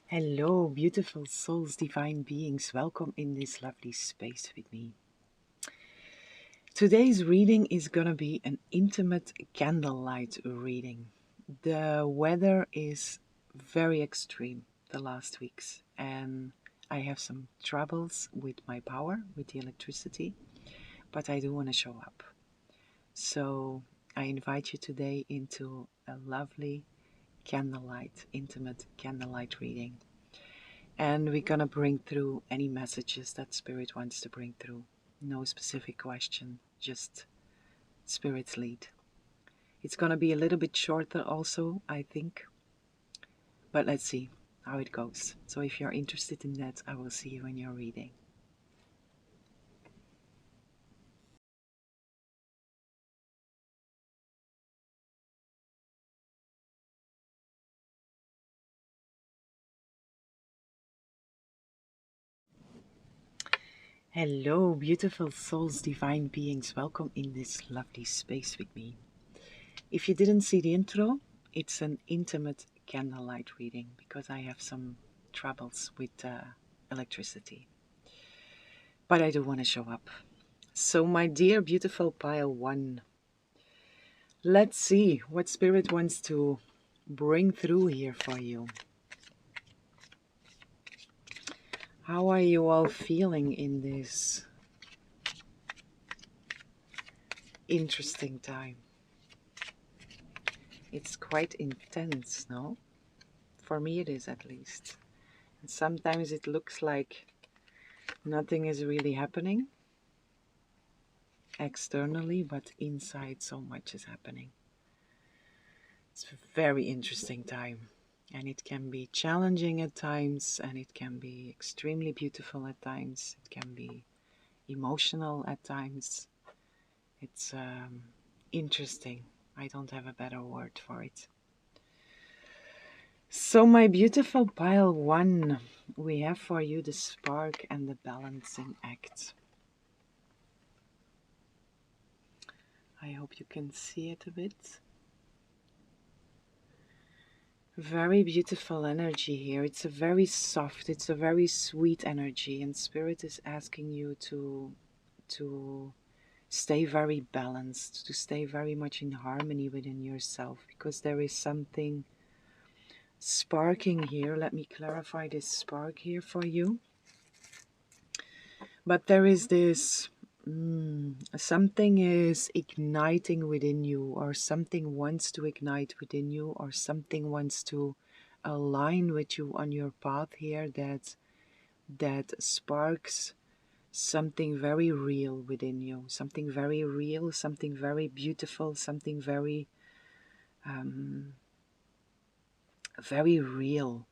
Hello, beautiful souls, divine beings. Welcome in this lovely space with me. Today's reading is going to be an intimate candlelight reading. The weather is very extreme the last weeks, and I have some troubles with my power, with the electricity, but I do want to show up. So I invite you today into a lovely candlelight, intimate candlelight reading. And we're going to bring through any messages that Spirit wants to bring through. No specific question, just Spirit's lead. It's going to be a little bit shorter also, I think. But let's see how it goes. So if you're interested in that, I will see you in your reading. Hello, beautiful souls, divine beings. Welcome in this lovely space with me. If you didn't see the intro, it's an intimate candlelight reading because I have some troubles with electricity. But I do want to show up. So, my dear, beautiful pile one, let's see what Spirit wants to bring through here for you. How are you all feeling in this interesting time? It's quite intense, no? For me, it is at least. And sometimes it looks like nothing is really happening externally, but inside so much is happening. It's a very interesting time, and it can be challenging at times, and it can be extremely beautiful at times. It can be emotional at times. It's interesting. I don't have a better word for it. So my beautiful pile one, we have for you the spark and the balancing act. I hope you can see it a bit. Very beautiful energy here. It's a very soft, it's a very sweet energy, and Spirit is asking you to stay very balanced, to stay very much in harmony within yourself, because there is something sparking here. Let me clarify this spark here for you. But there is this something is igniting within you, or something wants to ignite within you, or something wants to align with you on your path here, that sparks something very real within you, something very real, something very beautiful, something very very real.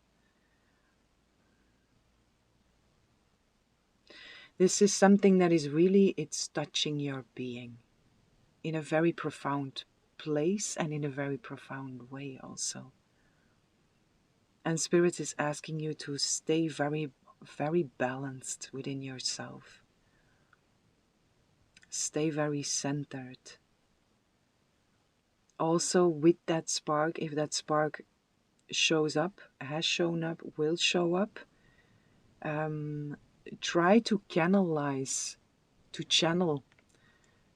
This is something that is really, it's touching your being in a very profound place and in a very profound way also. And Spirit is asking you to stay very, very balanced within yourself. Stay very centered. Also with that spark, if that spark shows up, has shown up, will show up, try to canalize, to channel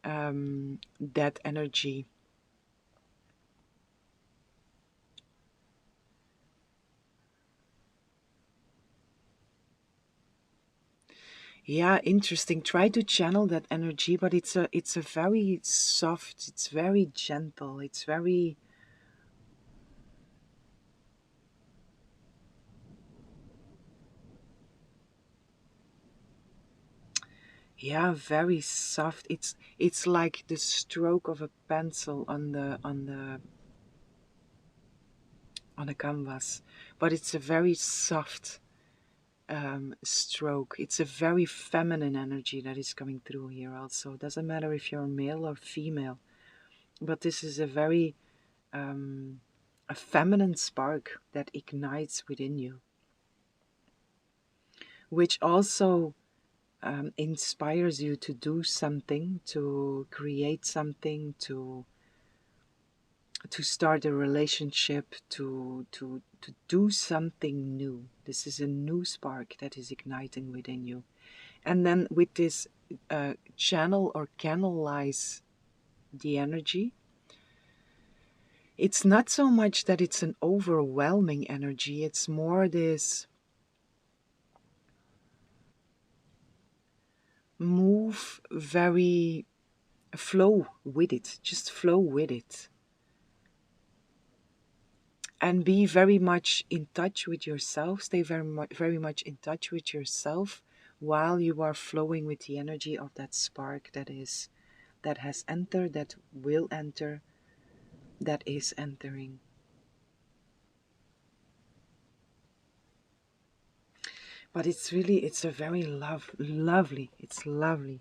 that energy. Yeah, interesting. Try to channel that energy, but it's a very soft, it's very gentle, it's very yeah, very soft. It's like the stroke of a pencil on a canvas, but it's a very soft stroke. It's a very feminine energy that is coming through here also. It doesn't matter if you're male or female, but this is a very a feminine spark that ignites within you, which also inspires you to do something, to create something, to to start a relationship, to do something new. This is a new spark that is igniting within you. And then with this channel or canalize the energy, it's not so much that it's an overwhelming energy, it's more this move very, flow with it, just flow with it. And be very much in touch with yourself, stay very much in touch with yourself while you are flowing with the energy of that spark that has entered, that will enter, that is entering. But it's a very lovely, it's lovely.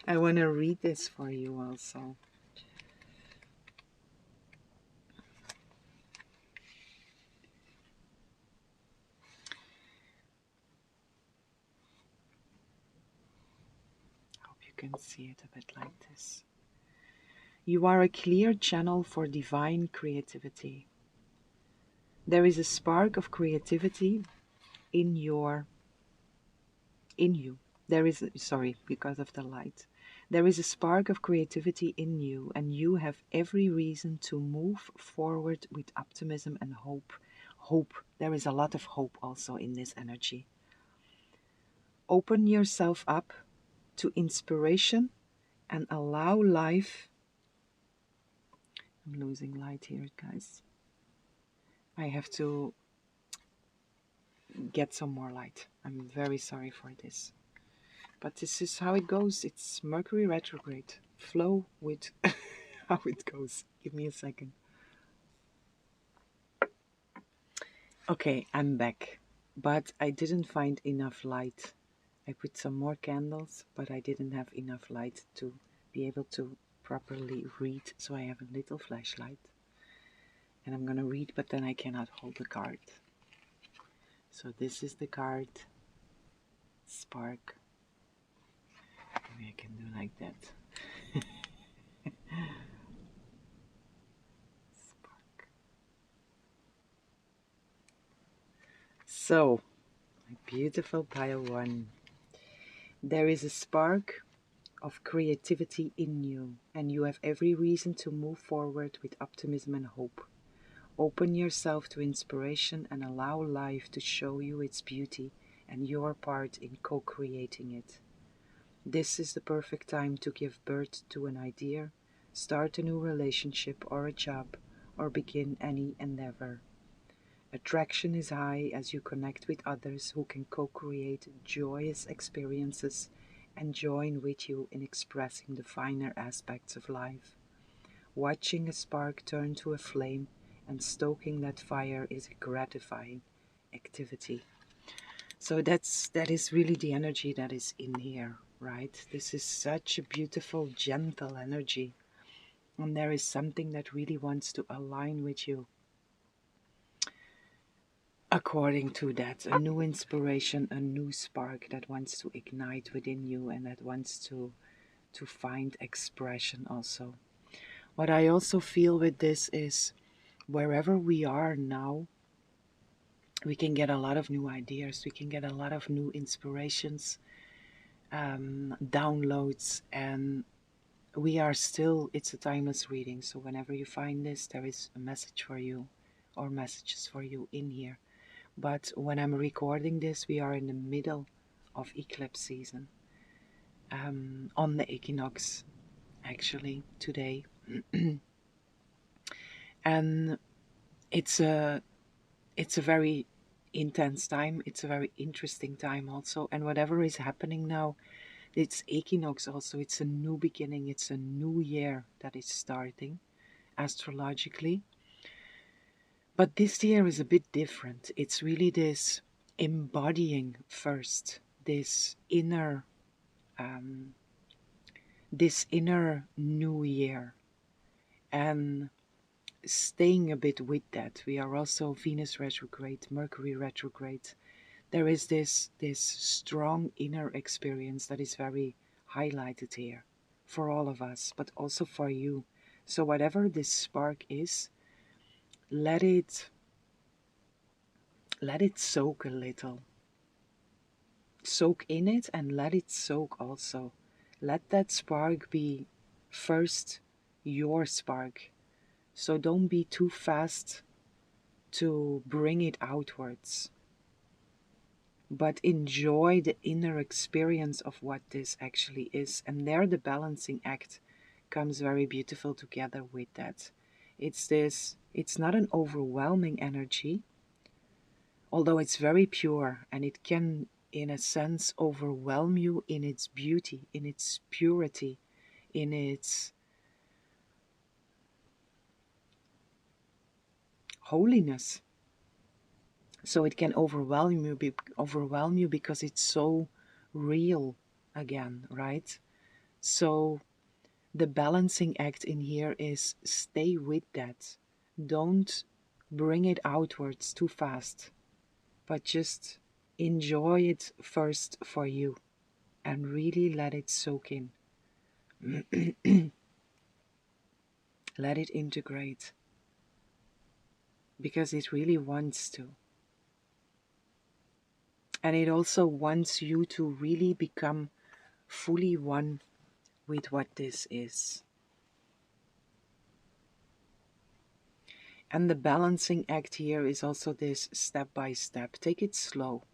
I want to read this for you also. Hope you can see it a bit like this. You are a clear channel for divine creativity. There is a spark of creativity in you. There is, sorry, because of the light. There is a spark of creativity in you, and you have every reason to move forward with optimism and hope. Hope. There is a lot of hope also in this energy. Open yourself up to inspiration and allow life. I'm losing light here, guys. I have to get some more light. I'm very sorry for this. But this is how it goes. It's Mercury retrograde. Flow with how it goes. Give me a second. Okay, I'm back. But I didn't find enough light. I put some more candles, but I didn't have enough light to be able to properly read. So I have a little flashlight. And I'm going to read, but then I cannot hold the card. So this is the card. Spark. Maybe I can do like that. Spark. So, my beautiful pile one. There is a spark of creativity in you, and you have every reason to move forward with optimism and hope. Open yourself to inspiration and allow life to show you its beauty and your part in co-creating it. This is the perfect time to give birth to an idea, start a new relationship or a job, or begin any endeavor. Attraction is high as you connect with others who can co-create joyous experiences and join with you in expressing the finer aspects of life. Watching a spark turn to a flame and stoking that fire is a gratifying activity. So that is really the energy that is in here, right? This is such a beautiful, gentle energy. And there is something that really wants to align with you. According to that, a new inspiration, a new spark that wants to ignite within you and that wants to find expression also. What I also feel with this is wherever we are now, we can get a lot of new ideas, we can get a lot of new inspirations, downloads, and we are still, it's a timeless reading. So whenever you find this, there is a message for you or messages for you in here. But when I'm recording this, we are in the middle of eclipse season, on the equinox, actually, today. And it's a very intense time. It's a very interesting time also. And whatever is happening now, it's equinox also. It's a new beginning. It's a new year that is starting astrologically. But this year is a bit different. It's really this embodying first, this inner new year, and staying a bit with that. We are also Venus retrograde, Mercury retrograde. There is this strong inner experience that is very highlighted here for all of us, but also for you. So whatever this spark is, let it soak a little. Soak in it and let it soak also. Let that spark be first your spark. So don't be too fast to bring it outwards, but enjoy the inner experience of what this actually is. And there the balancing act comes very beautiful together with that. It's not an overwhelming energy, although it's very pure, and it can in a sense overwhelm you in its beauty, in its purity, in its holiness. So it can overwhelm you because it's so real again, right? So the balancing act in here is stay with that. Don't bring it outwards too fast, but just enjoy it first for you and really let it soak in. Let it integrate because it really wants to. And it also wants you to really become fully one with what this is. And the balancing act here is also this step by step. Take it slow,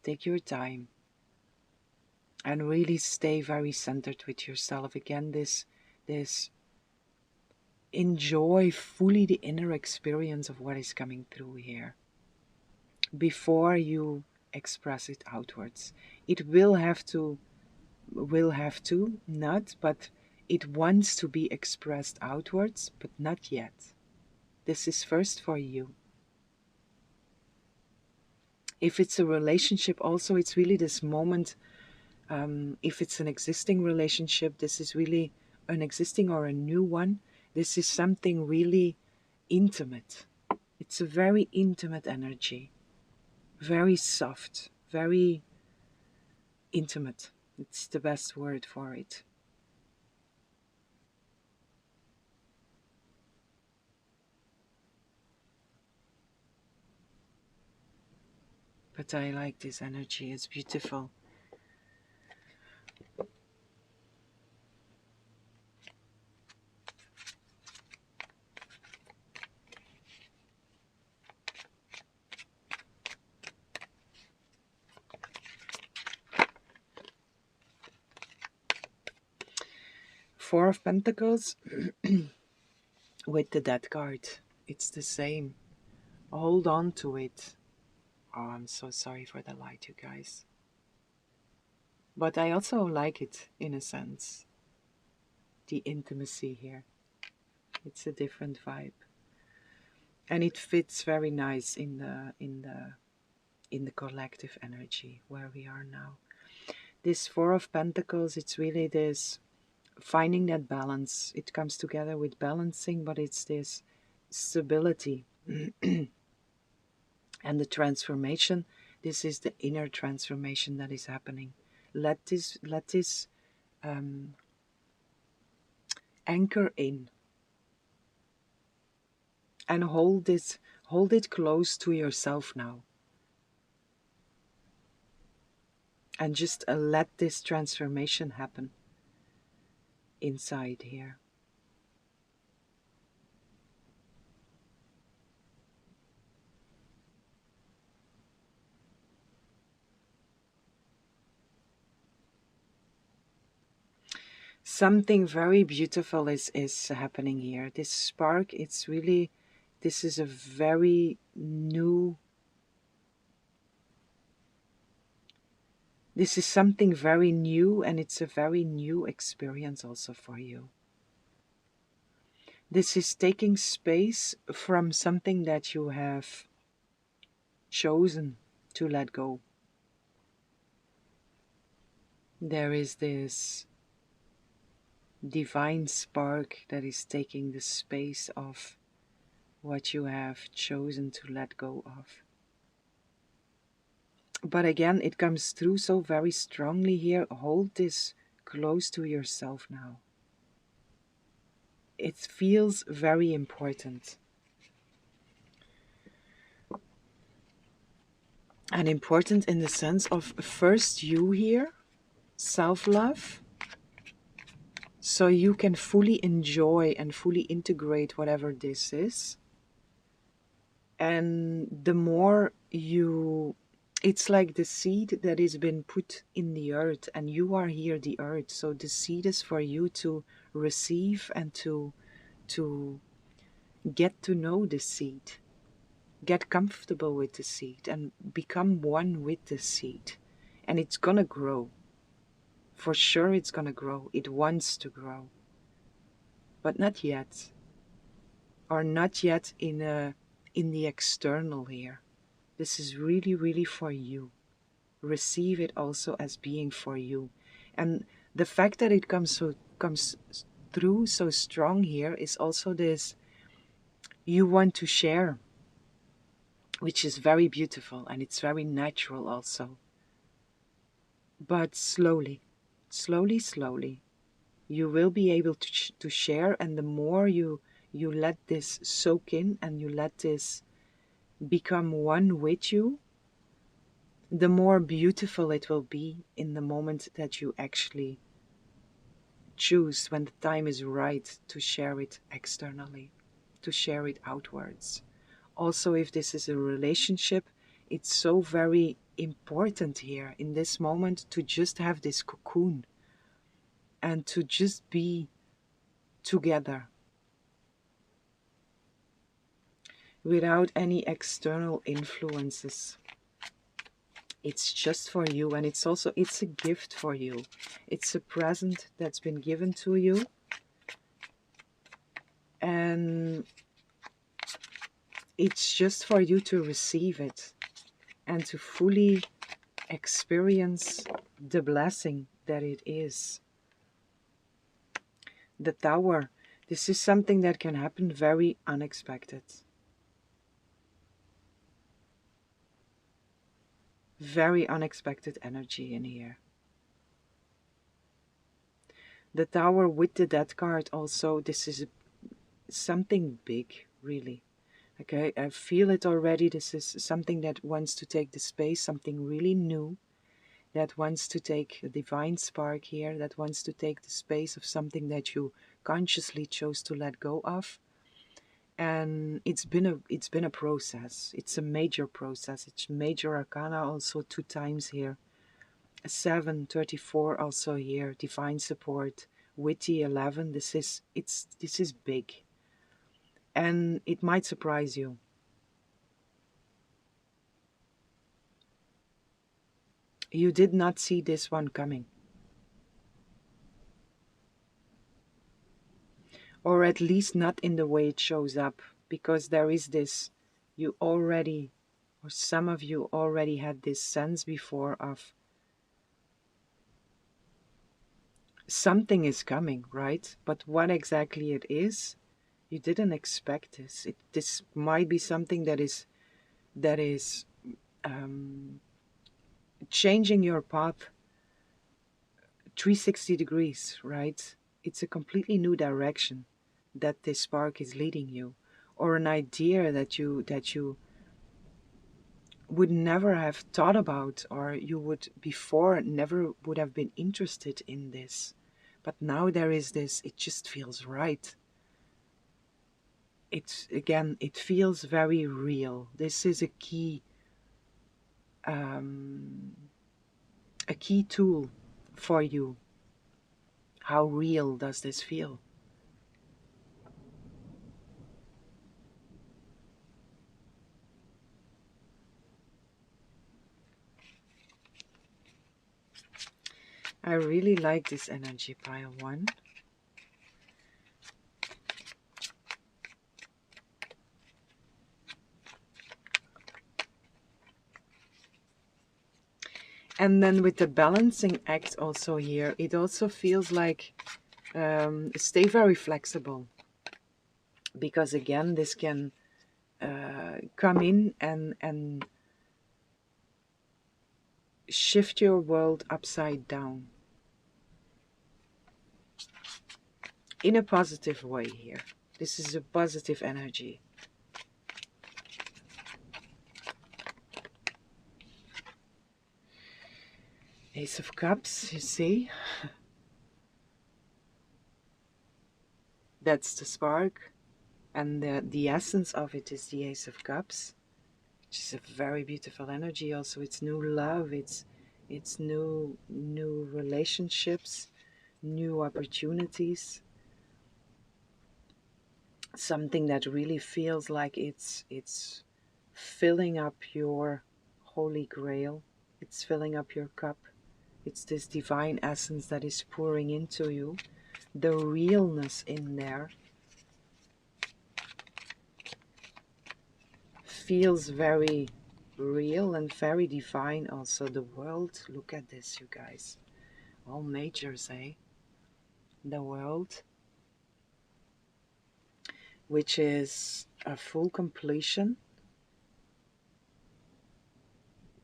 take your time, and really stay very centered with yourself. Again, this enjoy fully the inner experience of what is coming through here before you express it outwards. It will have to, not, but it wants to be expressed outwards, but not yet. This is first for you. If it's a relationship also, it's really this moment. If it's an existing relationship, this is really an existing or a new one. This is something really intimate. It's a very intimate energy. Very soft, very intimate. It's the best word for it. But I like this energy, it's beautiful. Four of Pentacles with the Death card. It's the same. Hold on to it. Oh, I'm so sorry for the light, you guys. But I also like it in a sense. The intimacy here. It's a different vibe. And it fits very nice in the collective energy where we are now. This Four of Pentacles, it's really this finding that balance. It comes together with balancing, but it's this stability and the transformation. This is the inner transformation that is happening. Let this anchor in and hold it close to yourself now, and just let this transformation happen inside here. Something very beautiful is happening here. This spark, it's really, this is a very new, this is something very new, and it's a very new experience also for you. This is taking space from something that you have chosen to let go. There is this divine spark that is taking the space of what you have chosen to let go of. But again, it comes through so very strongly here. Hold this close to yourself now. it feels very important. And important in the sense of first you here, self-love, so you can fully enjoy and fully integrate whatever this is. And the more you, it's like the seed that has been put in the earth, and you are here the earth, so the seed is for you to receive and to get to know the seed, get comfortable with the seed and become one with the seed. And it's gonna grow, for sure. It's gonna grow, it wants to grow, but not yet, or not yet in the external here. This is really, really for you. Receive it also as being for you. And the fact that it comes through so strong here is also this, you want to share, which is very beautiful and it's very natural also. But slowly, slowly, slowly, you will be able to share. And the more you let this soak in and you let this become one with you, the more beautiful it will be in the moment that you actually choose, when the time is right, to share it externally, to share it outwards. Also, if this is a relationship, it's so very important here in this moment to just have this cocoon and to just be together without any external influences. It's just for you, and it's also, it's a gift for you. It's a present that's been given to you, and it's just for you to receive it and to fully experience the blessing that it is. The Tower, this is something that can happen very unexpected. Very unexpected energy in here. The Tower with the Death card also, this is something big, really. Okay, I feel it already. This is something that wants to take the space, something really new, that wants to take a divine spark here, that wants to take the space of something that you consciously chose to let go of. And it's been a process. It's a major process. It's major arcana also 2 times here. 7, 34 also here, divine support with the 11. This is big. And it might surprise you. You did not see this one coming. Or at least not in the way it shows up, because there is this, you already, or some of you already had this sense before of something is coming, right? But what exactly it is, you didn't expect this. This might be something that is changing your path 360 degrees, right? It's a completely new direction that this spark is leading you, or an idea that you would never have thought about, or you would before never would have been interested in this. But now there is this, it just feels right. It's, again, it feels very real. This is a key tool for you. How real does this feel? I really like this energy, pile 1. And then with the balancing act also here, it also feels like stay very flexible. Because again, this can come in and shift your world upside down. in a positive way here. This is a positive energy. Ace of Cups, you see? That's the spark. And the essence of it is the Ace of Cups, which is a very beautiful energy also. It's new love, it's new relationships, new opportunities. Something that really feels like it's filling up your holy grail. It's filling up your cup. It's this divine essence that is pouring into you. The realness in there feels very real and very divine also. The world, look at this, you guys. All majors, eh? The world, which is a full completion,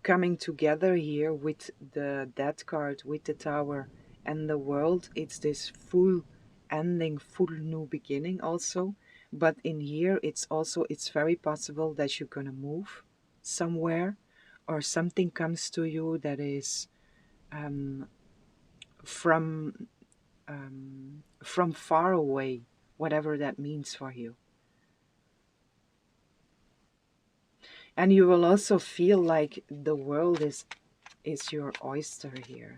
coming together here with the Death card, with the Tower and the world. It's this full ending, full new beginning also. But in here, it's very possible that you're gonna move somewhere, or something comes to you that is um, from far away, whatever that means for you. And you will also feel like the world is your oyster here.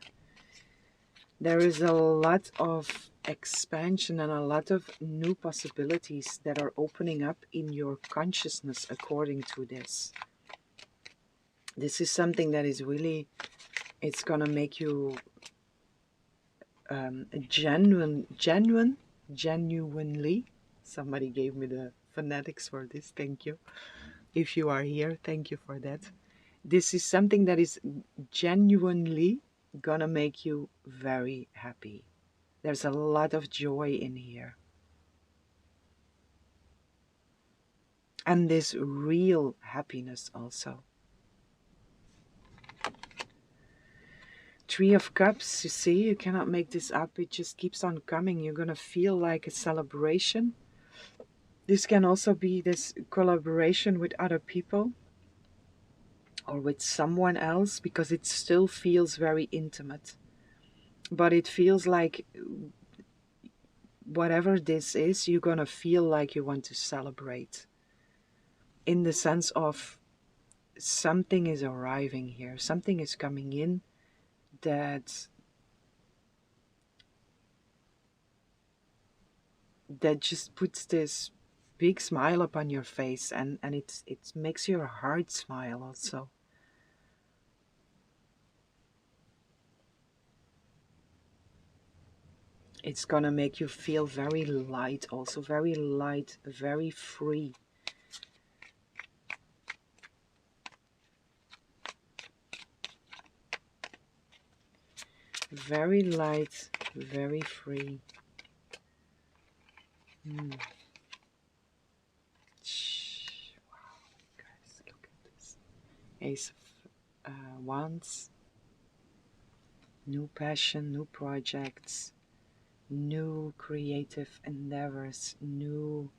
There is a lot of expansion and a lot of new possibilities that are opening up in your consciousness according to this. This is something that is really, it's gonna make you genuinely, somebody gave me the phonetics for this, thank you. If you are here, thank you for that. This is something that is genuinely gonna make you very happy. There's a lot of joy in here. And this real happiness also. Three of Cups, you see, you cannot make this up. It just keeps on coming. You're gonna feel like a celebration. This can also be this collaboration with other people or with someone else, because it still feels very intimate. But it feels like whatever this is, you're gonna feel like you want to celebrate. In the sense of something is arriving here, something is coming in that just puts this big smile upon your face, and it makes your heart smile also. It's gonna make you feel very light, also very light, very free. Very light, very free. Wow, guys, look at this. Ace of Wands. New passion, new projects, new creative endeavors, new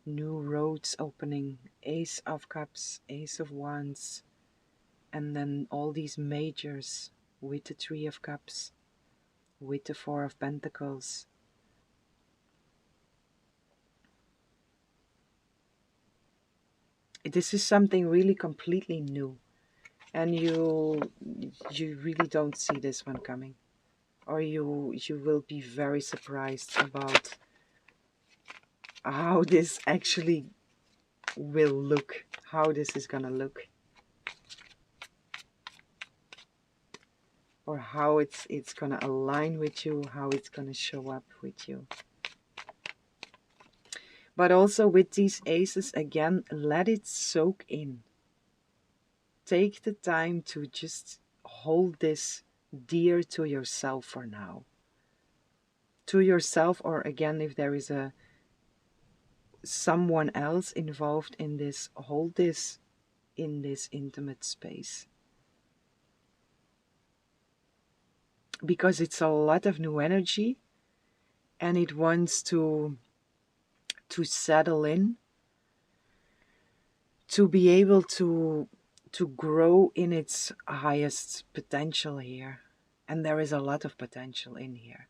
roads opening. Ace of Cups, Ace of Wands, and then all these majors with the Three of Cups, with the Four of Pentacles. This is something really completely new, and you really don't see this one coming, or you will be very surprised about how this actually will look, how this is gonna look, or how it's gonna align with you, how it's gonna show up with you. But also with these aces, again, let it soak in. Take the time to just hold this dear to yourself for now. To yourself, or again, if there is someone else involved in this, hold this in this intimate space. Because it's a lot of new energy, and it wants to settle in, to be able to grow in its highest potential here. And there is a lot of potential in here.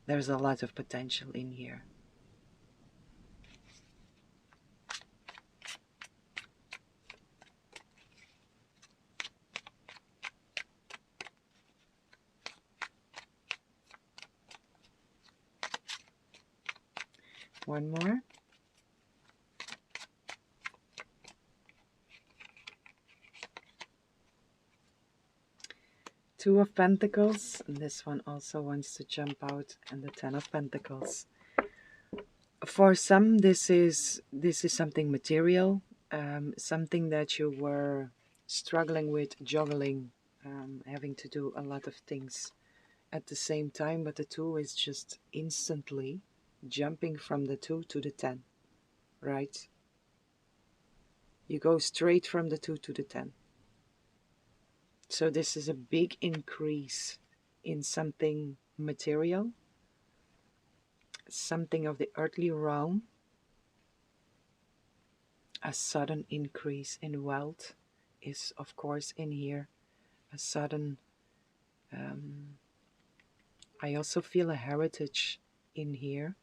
There's a lot of potential in here. One more. Two of Pentacles, and this one also wants to jump out, and the Ten of Pentacles. For some, this is something material, something that you were struggling with, juggling, having to do a lot of things at the same time, but the two is just instantly jumping from the 2 to the 10, right? You go straight from the 2 to the 10. So this is a big increase in something material, something of the earthly realm, a sudden increase in wealth is of course in here, a sudden, I also feel a heritage in here.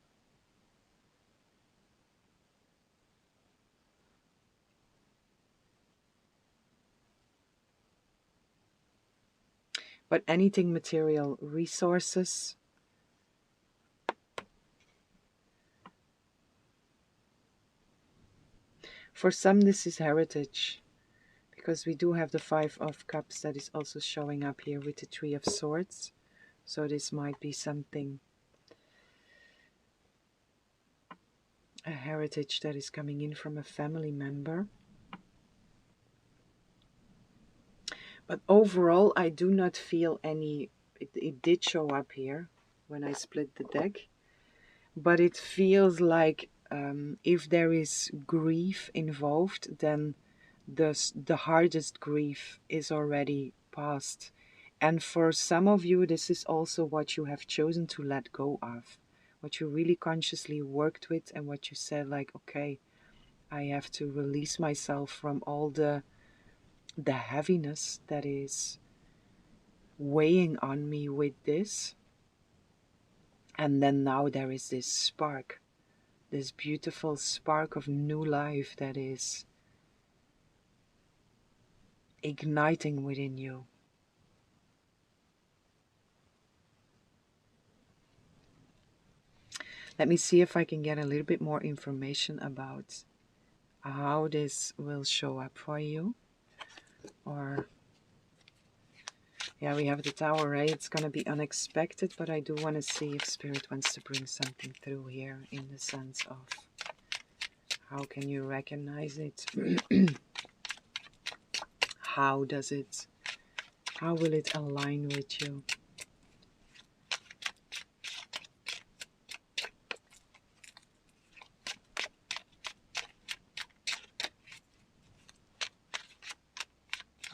But anything material, resources, for some this is heritage, because we do have the 5 of Cups that is also showing up here with the 3 of Swords. So this might be something, a heritage that is coming in from a family member. But overall, I do not feel any, it did show up here when I split the deck, but it feels like if there is grief involved, then the hardest grief is already past. And for some of you, this is also what you have chosen to let go of, what you really consciously worked with, and what you said like, okay, I have to release myself from all the heaviness that is weighing on me with this. And then now there is this spark, this beautiful spark of new life that is igniting within you. Let me see if I can get a little bit more information about how this will show up for you. Or, yeah, we have the Tower, right? It's going to be unexpected, but I do want to see if Spirit wants to bring something through here in the sense of how can you recognize it? How will it align with you?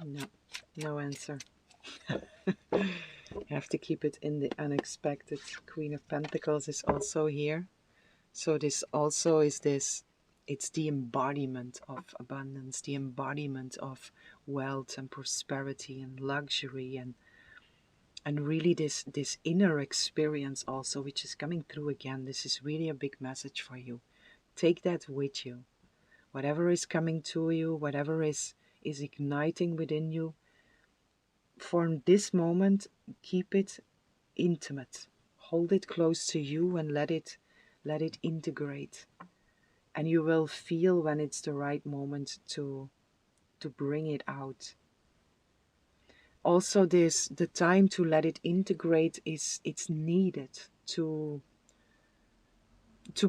No, no answer. You have to keep it in the unexpected. Queen of Pentacles is also here. So this also is this, it's the embodiment of abundance, the embodiment of wealth and prosperity and luxury, and really this inner experience also, which is coming through again. This is really a big message for you. Take that with you. Whatever is coming to you, whatever is igniting within you, for this moment, keep it intimate. Hold it close to you and let it integrate. And you will feel when it's the right moment to bring it out. Also, the time to let it integrate it's needed to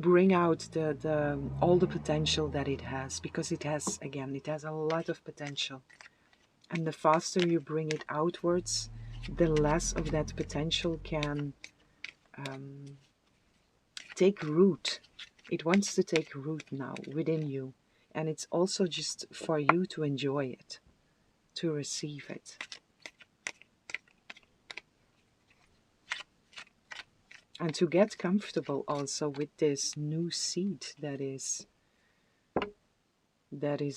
bring out the all the potential that it has, because it has a lot of potential. And the faster you bring it outwards, the less of that potential can take root. It wants to take root now within you. And it's also just for you to enjoy it, to receive it. And to get comfortable also with this new seed that is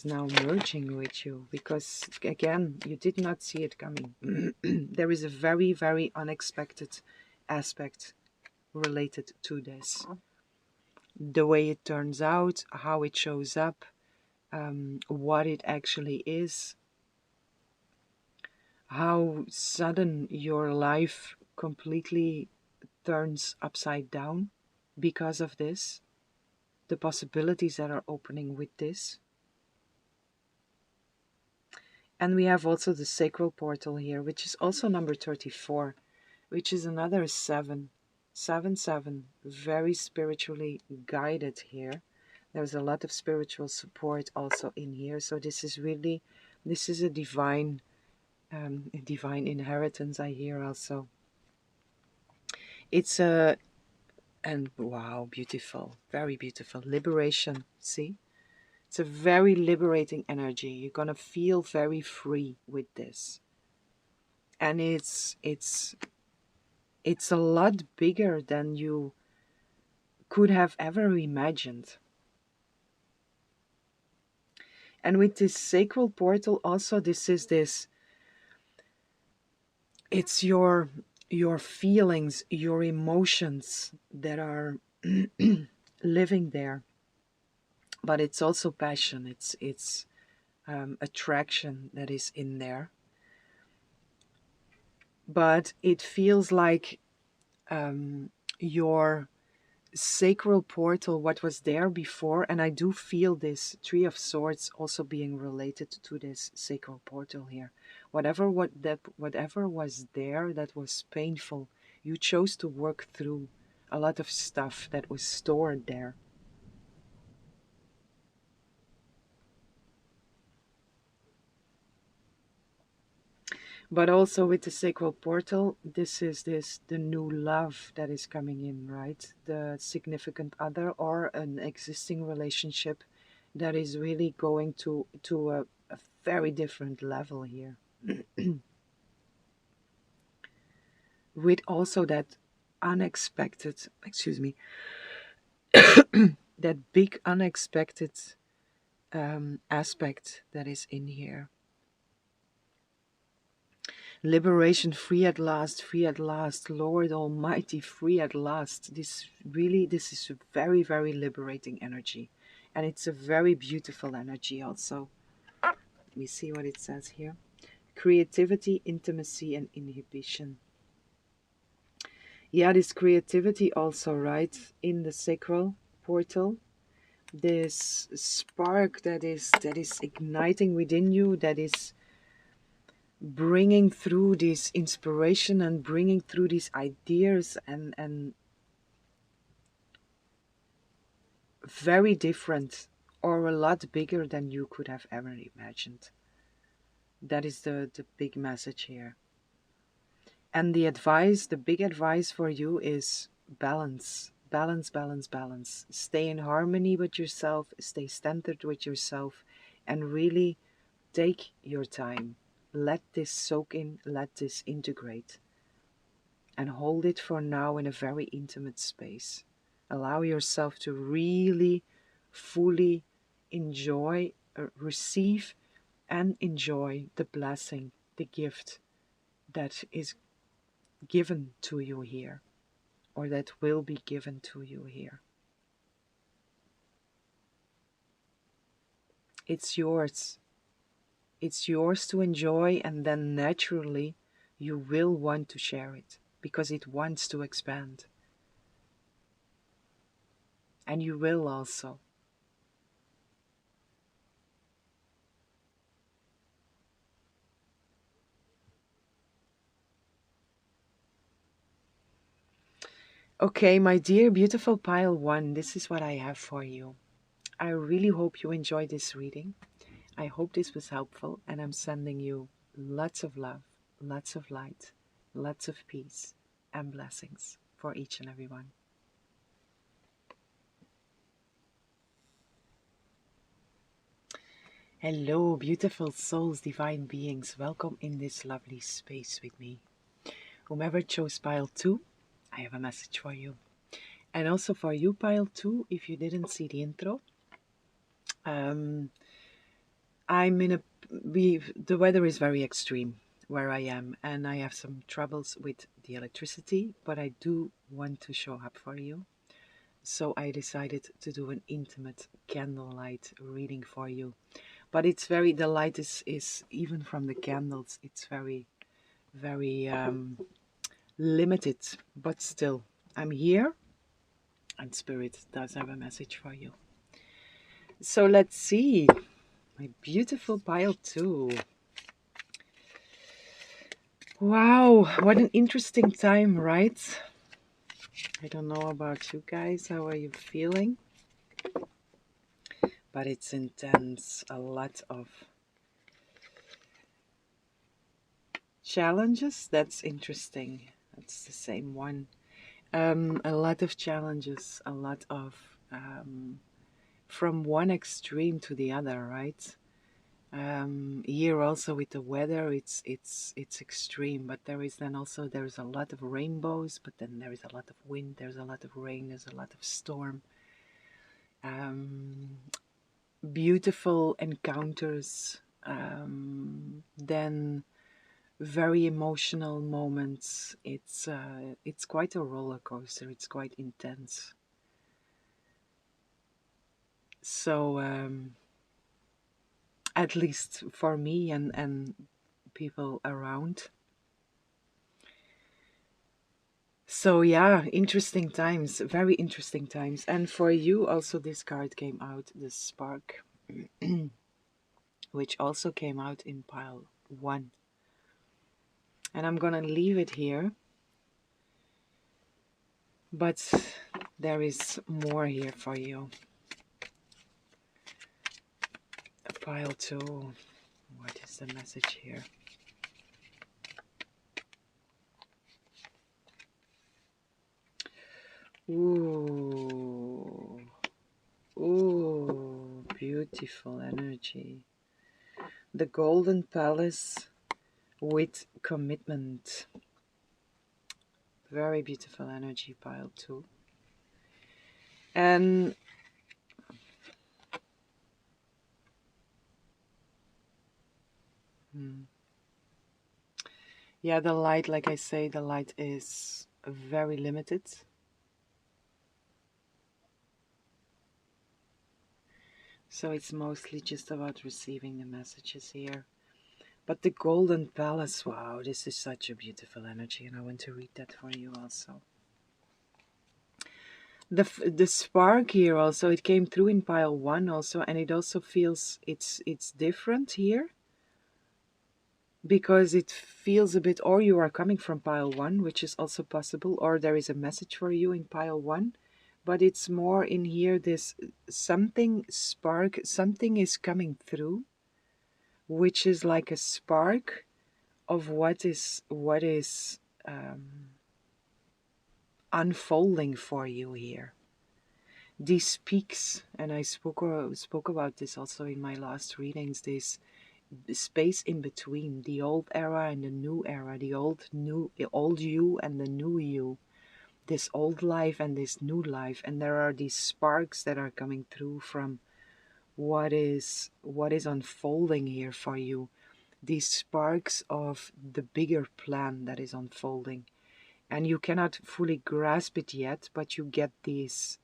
now merging with you, because again, you did not see it coming. There is a very, very unexpected aspect related to this. The way it turns out, how it shows up, what it actually is, how sudden your life completely turns upside down because of this, the possibilities that are opening with this. And we have also the sacral portal here, which is also number 34, which is another 7. 7, 7, very spiritually guided here. There's a lot of spiritual support also in here. So this is really, this is a divine inheritance, I hear also. It's a, and wow, beautiful, very beautiful. Liberation, see? It's a very liberating energy. You're going to feel very free with this. And it's a lot bigger than you could have ever imagined. And with this sacral portal also, this is this, it's your feelings, your emotions that are living there. But it's also passion, it's attraction that is in there. But it feels like your sacral portal, what was there before, and I do feel this 3 of Swords also being related to this sacral portal here. Whatever was there that was painful, you chose to work through a lot of stuff that was stored there. But also with the sacral portal, this is the new love that is coming in, right? The significant other or an existing relationship that is really going to a very different level here. With also that unexpected, excuse me, that big unexpected aspect that is in here. Liberation, free at last, Lord Almighty, free at last. This is a very, very liberating energy. And it's a very beautiful energy also. Let me see what it says here. Creativity, intimacy, and inhibition. Yeah, this creativity also, right, in the sacral portal. This spark that is igniting within you, that is bringing through this inspiration and bringing through these ideas and very different or a lot bigger than you could have ever imagined. That is the big message here. And the big advice for you is balance. Balance, balance, balance. Stay in harmony with yourself, stay centered with yourself, and really take your time. Let this soak in, let this integrate. And hold it for now in a very intimate space. Allow yourself to really fully enjoy, receive and enjoy the blessing, the gift that is given to you here, or that will be given to you here. It's yours. It's yours to enjoy, and then naturally you will want to share it because it wants to expand. And you will also. Okay, my dear beautiful pile 1, this is what I have for you. I really hope you enjoyed this reading. I hope this was helpful, and I'm sending you lots of love, lots of light, lots of peace and blessings for each and every one. Hello, beautiful souls, divine beings. Welcome in this lovely space with me. Whomever chose pile 2, I have a message for you. And also for you, pile 2, if you didn't see the intro. I'm in a the weather is very extreme where I am, and I have some troubles with the electricity, but I do want to show up for you. So I decided to do an intimate candlelight reading for you. But it's very, the light is even from the candles, it's very, very limited, but still, I'm here, and Spirit does have a message for you. So let's see. My beautiful pile 2. Wow, what an interesting time, right? I don't know about you guys, how are you feeling? But it's intense, a lot of challenges. That's interesting. That's the same one. A lot of challenges, a lot of from one extreme to the other, right? Here also with the weather, it's extreme, but there's a lot of rainbows, but then there is a lot of wind, there's a lot of rain, there's a lot of storm. Beautiful encounters, then very emotional moments. It's quite a roller coaster. It's quite intense. So at least for me and people around. So yeah, interesting times, very interesting times. And for you also, this card came out, the Spark, which also came out in pile 1. And I'm gonna leave it here, but there is more here for you. Pile 2, what is the message here? Ooh, ooh, beautiful energy. The Golden Palace with commitment. Very beautiful energy, pile 2. And yeah, the light, like I say, the light is very limited. So it's mostly just about receiving the messages here. But the Golden Palace, wow, this is such a beautiful energy, and I want to read that for you also. The spark here also, it came through in pile 1 also, and it also feels it's different here. Because it feels a bit, or you are coming from pile 1, which is also possible, or there is a message for you in pile 1. But it's more in here, this something spark, something is coming through, which is like a spark of what is unfolding for you here. These peaks, and I spoke about this also in my last readings, this space in between the old era and the new era, the old you and the new you, this old life and this new life, and there are these sparks that are coming through from what is unfolding here for you, these sparks of the bigger plan that is unfolding, and you cannot fully grasp it yet, but you get these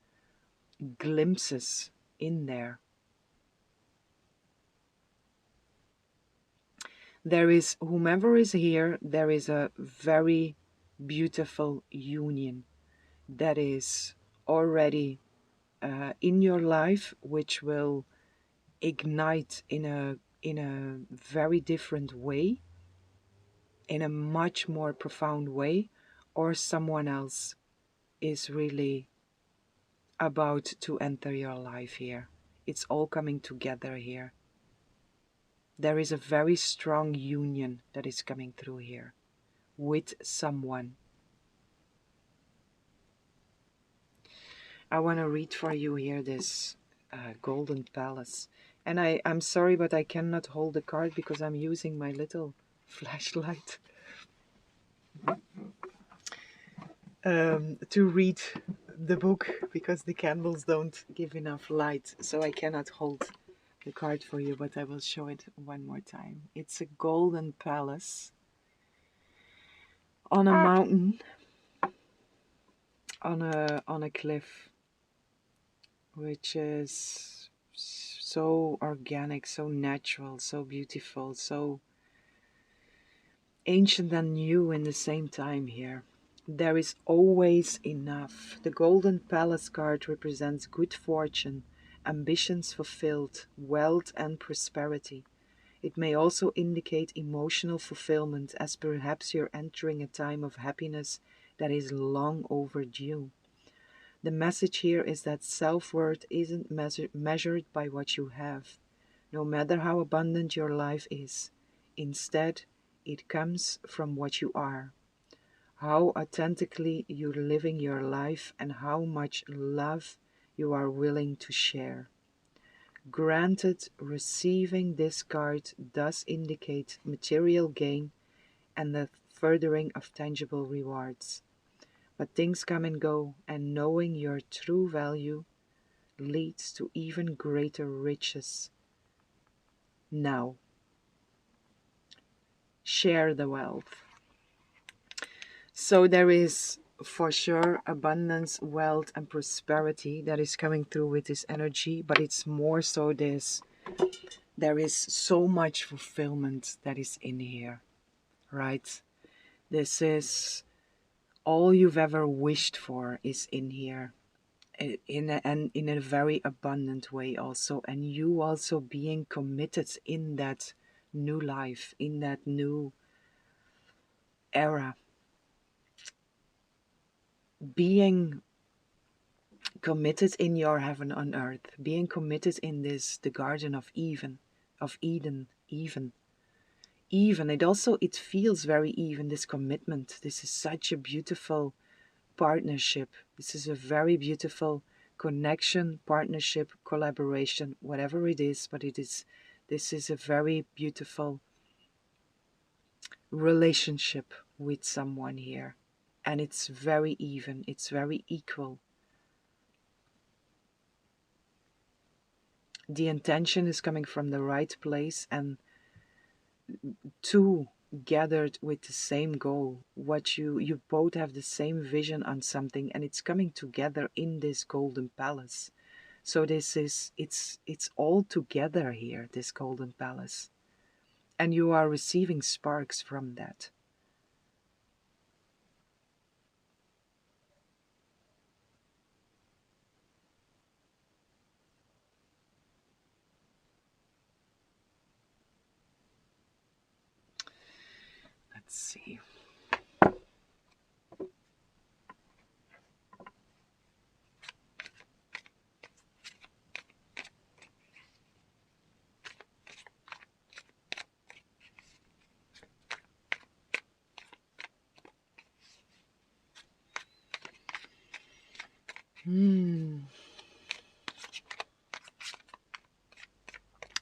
glimpses in there. There is, whomever is here, there is a very beautiful union that is already in your life, which will ignite in a very different way, in a much more profound way, or someone else is really about to enter your life here. It's all coming together here. There is a very strong union that is coming through here with someone. I want to read for you here this Golden Palace. And I'm sorry, but I cannot hold the card because I'm using my little flashlight. to read the book because the candles don't give enough light, so I cannot hold the card for you, but I will show it one more time. It's a golden palace on a mountain, on a cliff, which is so organic, so natural, so beautiful, so ancient and new in the same time here. There is always enough. The Golden Palace card represents good fortune, ambitions fulfilled, wealth and prosperity. It may also indicate emotional fulfillment, as perhaps you're entering a time of happiness that is long overdue. The message here is that self-worth isn't measured by what you have, no matter how abundant your life is. Instead, it comes from what you are, how authentically you're living your life, and how much love you are willing to share. Granted, receiving this card does indicate material gain and the furthering of tangible rewards. But things come and go, and knowing your true value leads to even greater riches. Now, share the wealth. So there is for sure abundance, wealth, and prosperity that is coming through with this energy, but it's more so this. There is so much fulfillment that is in here, right? This is all you've ever wished for is in here, and in a very abundant way also, and you also being committed in that new life, in that new era, being committed in your heaven on earth, being committed in this, the Garden of Eden, even. It feels very even, this commitment. This is such a beautiful partnership. This is a very beautiful connection, partnership, collaboration, whatever it is, but this is a very beautiful relationship with someone here. And it's very even, it's very equal. The intention is coming from the right place, and two gathered with the same goal. What you both have the same vision on something, and it's coming together in this golden palace. So it's all together here, this golden palace, and you are receiving sparks from that. Let's see.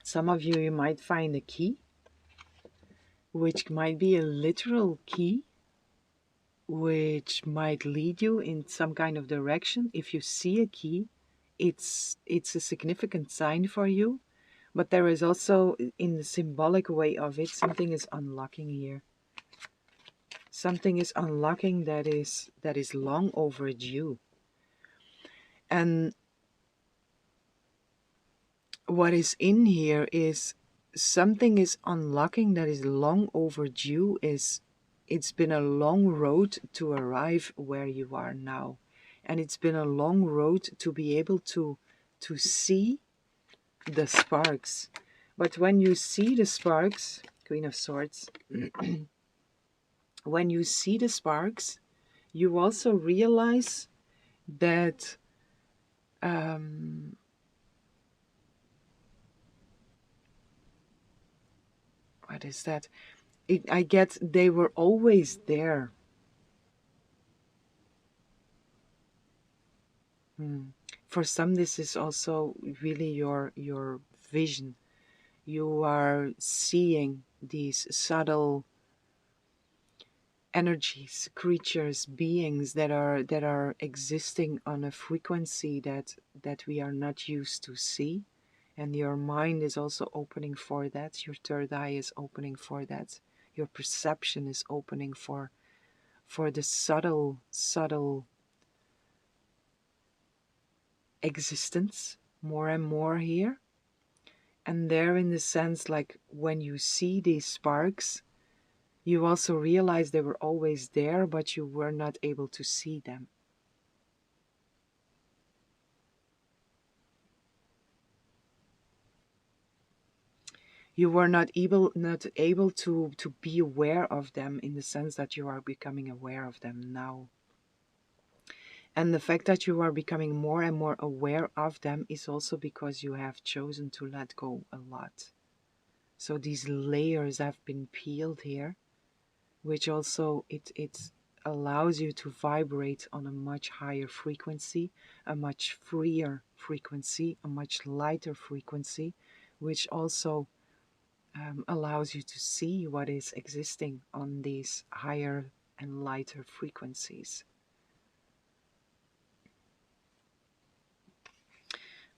Some of you might find a key, which might be a literal key, which might lead you in some kind of direction. If you see a key, it's a significant sign for you, but there is also, in the symbolic way of it, something is unlocking here. Something is unlocking that is long overdue. And what is in here is something is unlocking that is long overdue. It's been a long road to arrive where you are now, and it's been a long road to be able to see the sparks. But when you see the sparks, Queen of Swords, when you see the sparks, you also realize that what is that? I get they were always there. For some, this is also really your vision. You are seeing these subtle energies, creatures, beings that are existing on a frequency that we are not used to see. And your mind is also opening for that. Your third eye is opening for that. Your perception is opening for the subtle existence more and more here. And there, in the sense, like when you see these sparks, you also realize they were always there, but you were not able to see them. You were not able to be aware of them, in the sense that you are becoming aware of them now. And the fact that you are becoming more and more aware of them is also because you have chosen to let go a lot. So these layers have been peeled here, which also it allows you to vibrate on a much higher frequency, a much freer frequency, a much lighter frequency, which also allows you to see what is existing on these higher and lighter frequencies.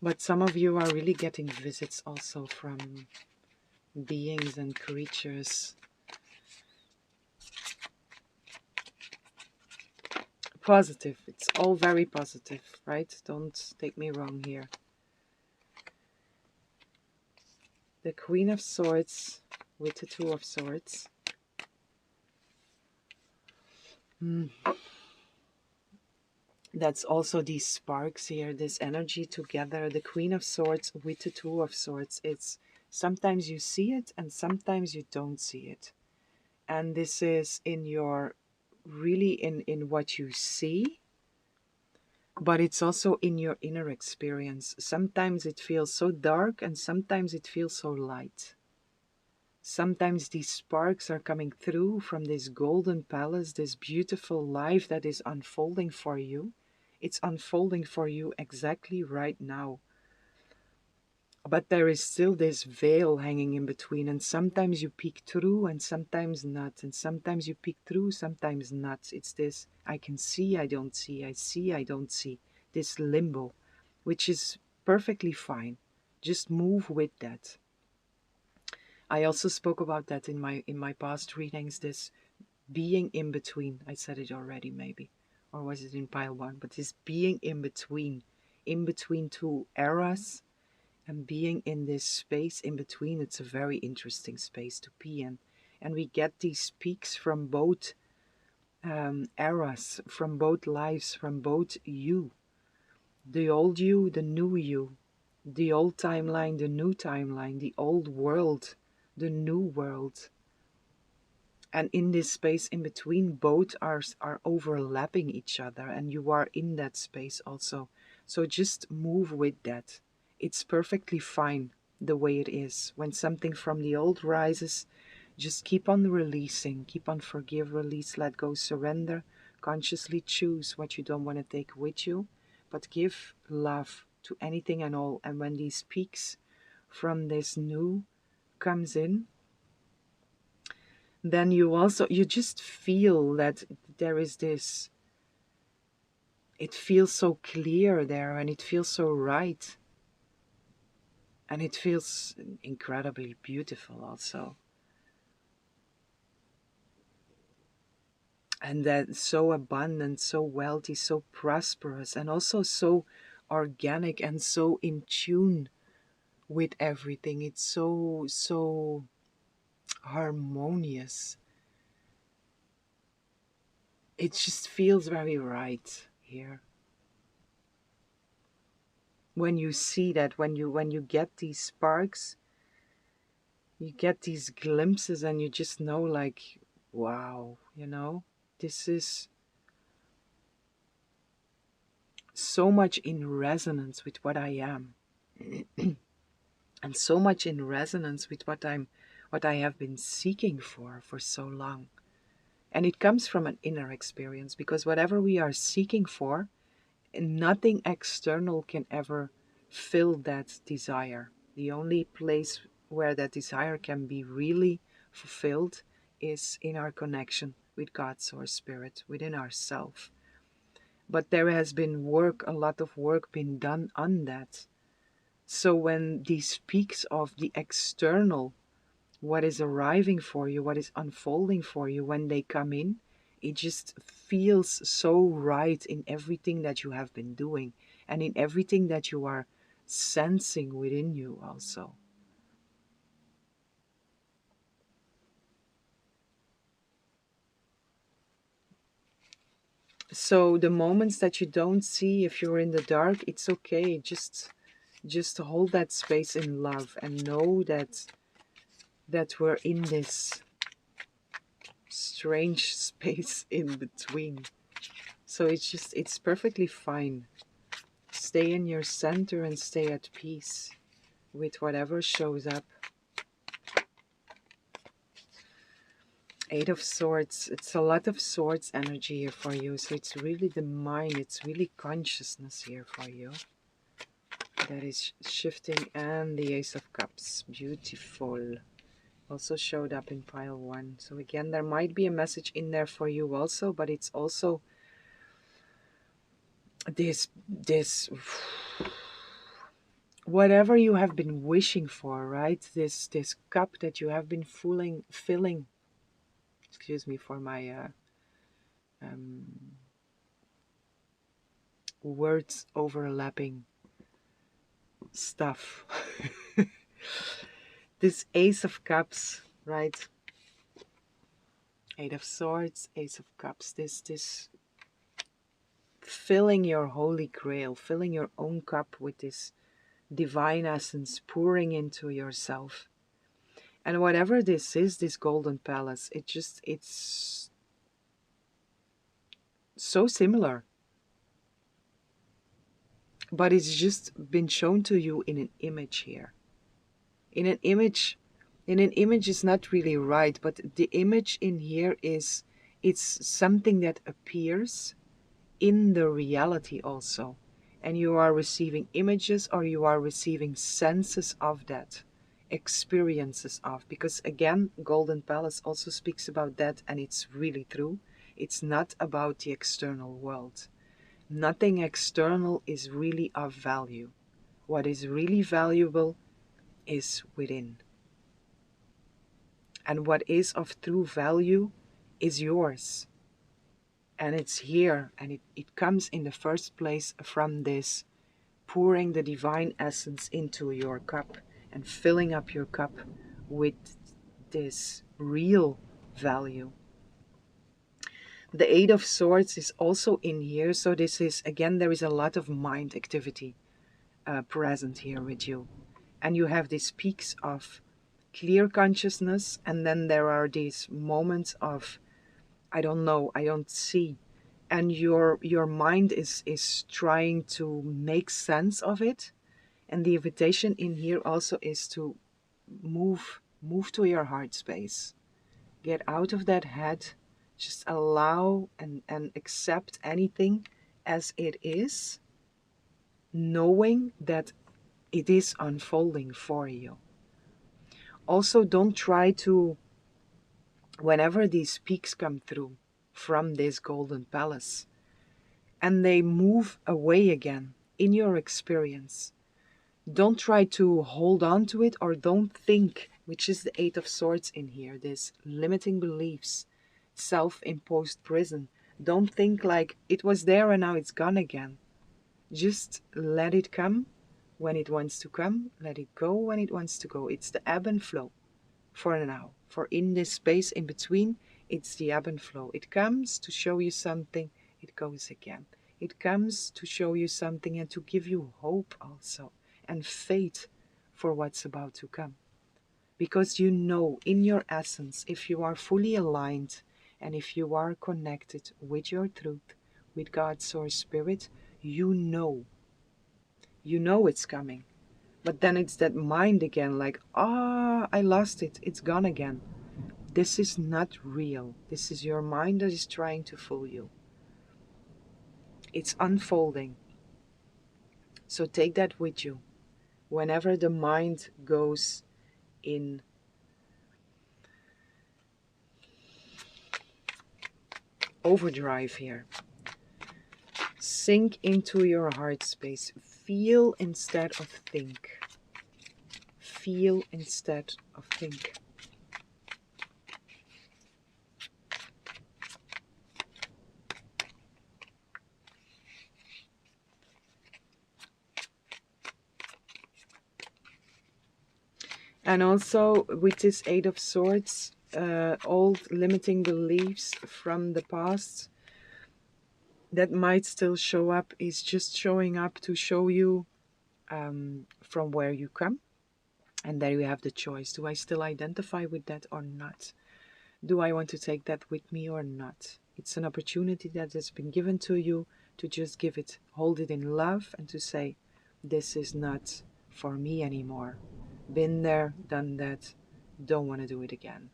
But some of you are really getting visits also from beings and creatures. Positive. It's all very positive, right? Don't take me wrong here. The Queen of Swords with the Two of Swords. That's also these sparks here, this energy together. The Queen of Swords with the Two of Swords. It's sometimes you see it and sometimes you don't see it. And this is in your, really in what you see, but it's also in your inner experience. Sometimes it feels so dark and sometimes it feels so light. Sometimes these sparks are coming through from this golden palace, this beautiful life that is unfolding for you. It's unfolding for you exactly right now. But there is still this veil hanging in between, and sometimes you peek through and sometimes not, and sometimes you peek through, sometimes not. It's this, I can see, I don't see, I see, I don't see, this limbo, which is perfectly fine. Just move with that. I also spoke about that in my past readings, this being in between. I said it already maybe, or was it in pile one? But this being in between two eras, and being in this space in between. It's a very interesting space to be in. And we get these peaks from both eras, from both lives, from both you. The old you, the new you. The old timeline, the new timeline. The old world, the new world. And in this space in between, both are overlapping each other, and you are in that space also. So just move with that. It's perfectly fine the way it is. When something from the old rises, just keep on releasing, keep on forgive, release, let go, surrender. Consciously choose what you don't want to take with you, but give love to anything and all. And when these peaks from this new comes in, then you just feel that there is this, it feels so clear there, and it feels so right, and it feels incredibly beautiful also, and that so abundant, so wealthy, so prosperous, and also so organic and so in tune with everything. It's so harmonious. It just feels very right here. When you see that, when you get these sparks, you get these glimpses, and you just know, like, wow, this is so much in resonance with what I am, and so much in resonance with what I have been seeking for so long. And it comes from an inner experience, because whatever we are seeking for, nothing external can ever fill that desire. The only place where that desire can be really fulfilled is in our connection with God's source spirit, within ourselves. But there has been work, a lot of work been done on that. So when these peaks of the external, what is arriving for you, what is unfolding for you, when they come in, it just feels so right in everything that you have been doing and in everything that you are sensing within you also. So the moments that you don't see, if you're in the dark, it's okay. Just hold that space in love and know that we're in this strange space in between. So it's perfectly fine. Stay in your center and stay at peace with whatever shows up. Eight of Swords, it's a lot of swords energy here for you. So it's really the mind, it's really consciousness here for you that is shifting. And the Ace of Cups, beautiful. Also showed up in pile 1. So again, there might be a message in there for you also, but it's also this whatever you have been wishing for, right? This cup that you have been filling. Excuse me for my words overlapping stuff. This Ace of Cups, right? Eight of Swords, Ace of Cups. This filling your holy grail, filling your own cup with this divine essence pouring into yourself. And whatever this is, this golden palace, it's so similar. But it's just been shown to you in an image here. In an image is not really right, but the image in here is, it's something that appears in the reality also. And you are receiving images, or you are receiving senses of that, experiences of, because again, Golden Palace also speaks about that, and it's really true. It's not about the external world. Nothing external is really of value. What is really valuable is within. And what is of true value is yours. And it's here, and it comes in the first place from this pouring the divine essence into your cup and filling up your cup with this real value. The Eight of Swords is also in here, so this is, again, there is a lot of mind activity present here with you. And you have these peaks of clear consciousness, and then there are these moments of, I don't know, I don't see. And your mind is trying to make sense of it. And the invitation in here also is to move to your heart space. Get out of that head. Just allow and accept anything as it is, knowing that it is unfolding for you. Also, don't try to, whenever these peaks come through from this golden palace and they move away again in your experience, don't try to hold on to it, or don't think, which is the Eight of Swords in here, this limiting beliefs, self-imposed prison. Don't think like it was there and now it's gone again. Just let it come when it wants to come. Let it go when it wants to go. It's the ebb and flow for now. For in this space in between, it's the ebb and flow. It comes to show you something, it goes again. It comes to show you something and to give you hope also, and faith for what's about to come. Because you know in your essence, if you are fully aligned and if you are connected with your truth, with God's source spirit, you know it's coming. But then it's that mind again, like, I lost it, it's gone again. This is not real. This is your mind that is trying to fool you. It's unfolding. So take that with you. Whenever the mind goes in overdrive here. Sink into your heart space. Feel instead of think. Feel instead of think. And also with this Eight of Swords, old limiting beliefs from the past that might still show up is just showing up to show you from where you come. And there you have the choice. Do I still identify with that or not? Do I want to take that with me or not? It's an opportunity that has been given to you to just give it, hold it in love, and to say, this is not for me anymore. Been there, done that, don't want to do it again.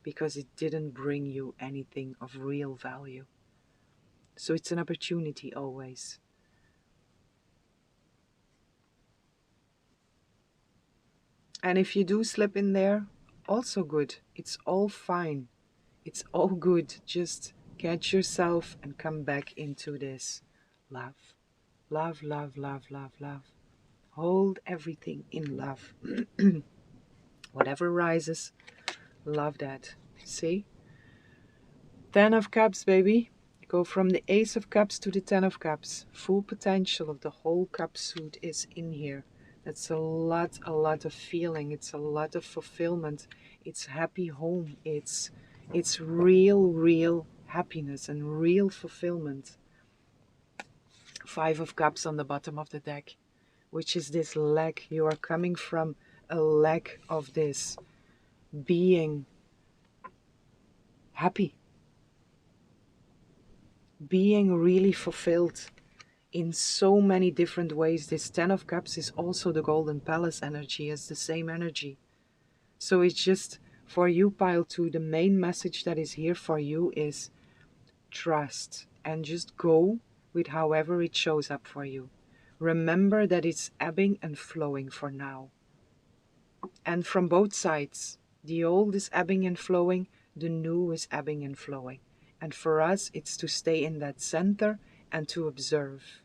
Because it didn't bring you anything of real value. So it's an opportunity always. And if you do slip in there, also good. It's all fine. It's all good. Just catch yourself and come back into this love. Love, love, love, love, love. Hold everything in love. Whatever rises, love that. See? 10 of Cups, baby. Go from the Ace of Cups to the 10 of Cups. Full potential of the whole cup suit is in here. That's a lot of feeling. It's a lot of fulfillment. It's happy home. It's real happiness and real fulfillment. 5 of Cups on the bottom of the deck, which is this lack. You are coming from a lack of this being happy, being really fulfilled in so many different ways. This 10 of Cups is also the Golden Palace energy, it's the same energy. So it's just for you, pile 2, the main message that is here for you is trust and just go with however it shows up for you. Remember that it's ebbing and flowing for now. And from both sides, the old is ebbing and flowing, the new is ebbing and flowing. And for us, it's to stay in that center and to observe.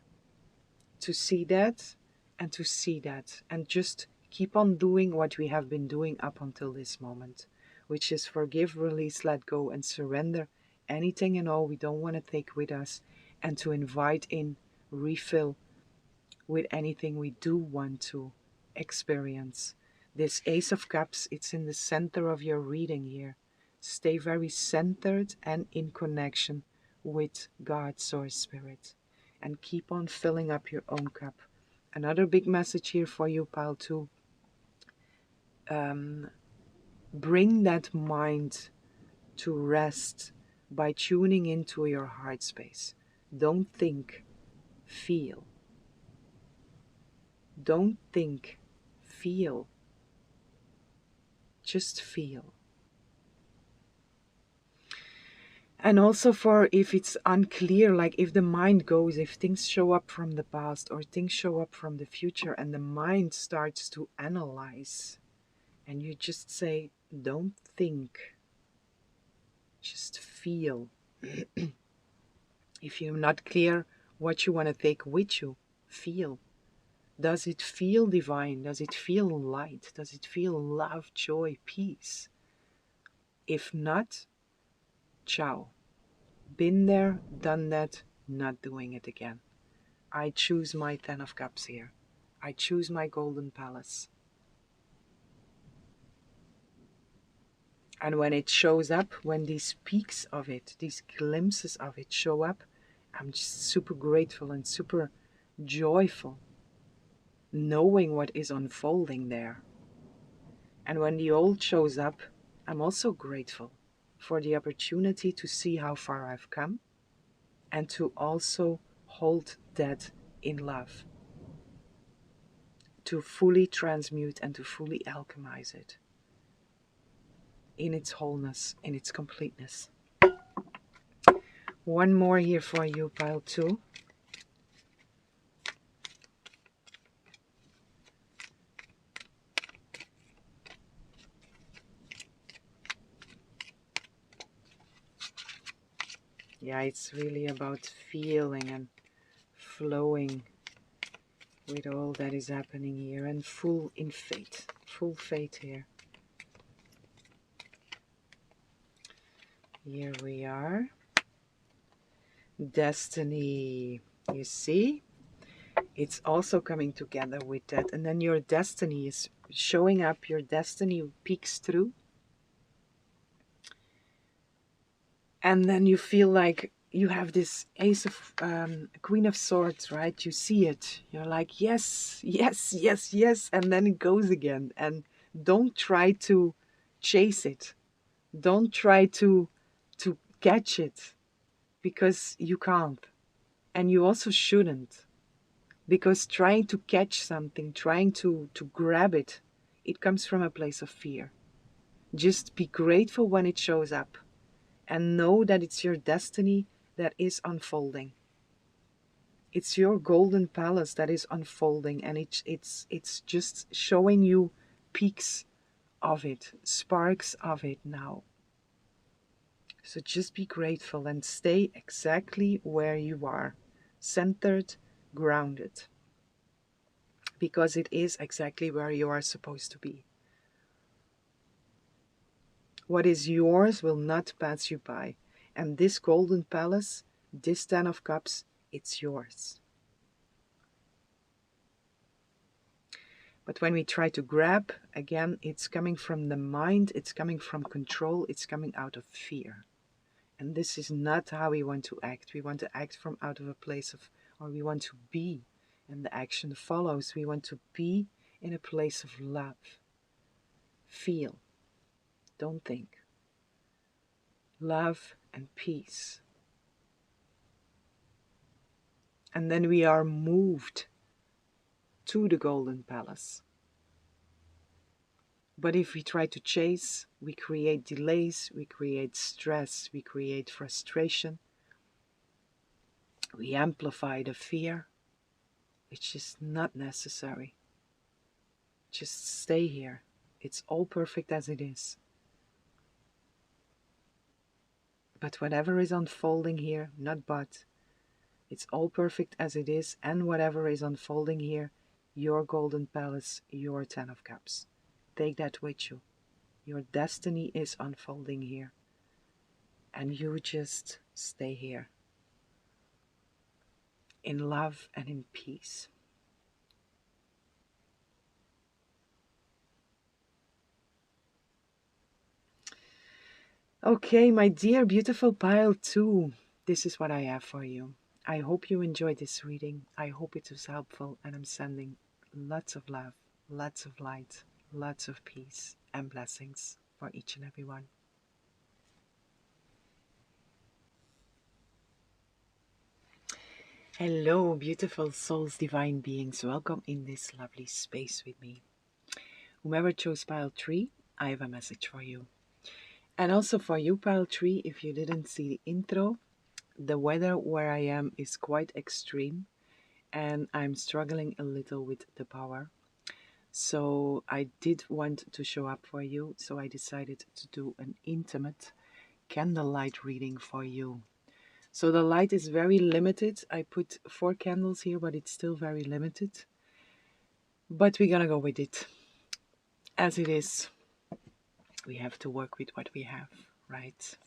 To see that and to see that. And just keep on doing what we have been doing up until this moment. Which is forgive, release, let go, and surrender anything and all we don't want to take with us. And to invite in, refill with anything we do want to experience. This Ace of Cups, it's in the center of your reading here. Stay very centered and in connection with God, Source, Spirit. And keep on filling up your own cup. Another big message here for you, pile 2. Bring that mind to rest by tuning into your heart space. Don't think, feel. Don't think, feel. Just feel. And also for if it's unclear, like if the mind goes, if things show up from the past or things show up from the future and the mind starts to analyze and you just say, don't think, just feel. If you're not clear what you want to take with you, feel. Does it feel divine? Does it feel light? Does it feel love, joy, peace? If not, ciao. Been there, done that, not doing it again. I choose my 10 of Cups here. I choose my Golden Palace. And when it shows up, when these peaks of it, these glimpses of it show up, I'm just super grateful and super joyful knowing what is unfolding there. And when the old shows up, I'm also grateful for the opportunity to see how far I've come and to also hold that in love, to fully transmute and to fully alchemize it in its wholeness, in its completeness. One more here for you, pile 2. Yeah, it's really about feeling and flowing with all that is happening here, and full faith here. Here we are. Destiny, you see? It's also coming together with that. And then your destiny is showing up. Your destiny peeks through. And then you feel like you have this Queen of Swords, right? You see it. You're like, yes, yes, yes, yes. And then it goes again. And don't try to chase it. Don't try to catch it, because you can't. And you also shouldn't. Because trying to catch something, trying to grab it, it comes from a place of fear. Just be grateful when it shows up and know that it's your destiny that is unfolding. It's your golden palace that is unfolding, and it's just showing you peaks of it, sparks of it now. So just be grateful and stay exactly where you are, centered, grounded. Because it is exactly where you are supposed to be. What is yours will not pass you by. And this golden palace, this 10 of cups, it's yours. But when we try to grab, again, it's coming from the mind, it's coming from control, it's coming out of fear. And this is not how we want to act. We want to act from out of a place of, or we want to be, and the action follows. We want to be in a place of love. Feel. Don't think. Love and peace. And then we are moved to the golden palace. But if we try to chase, we create delays, we create stress, we create frustration, we amplify the fear, which is not necessary. Just stay here. It's all perfect as it is. But whatever is unfolding here, not but, it's all perfect as it is, and whatever is unfolding here, your golden palace, your 10 of cups. Take that with you. Your destiny is unfolding here. And you just stay here. In love and in peace. Okay, my dear beautiful pile 2. This is what I have for you. I hope you enjoyed this reading. I hope it was helpful. And I'm sending lots of love, lots of light, lots of peace and blessings for each and every one. Hello, beautiful souls, divine beings. Welcome in this lovely space with me. Whomever chose pile 3, I have a message for you. And also for you, pile 3, if you didn't see the intro, the weather where I am is quite extreme and I'm struggling a little with the power. So I did want to show up for you, so I decided to do an intimate candlelight reading for you. So the light is very limited. I put 4 candles here, but it's still very limited. But we're gonna go with it. As it is, we have to work with what we have, right?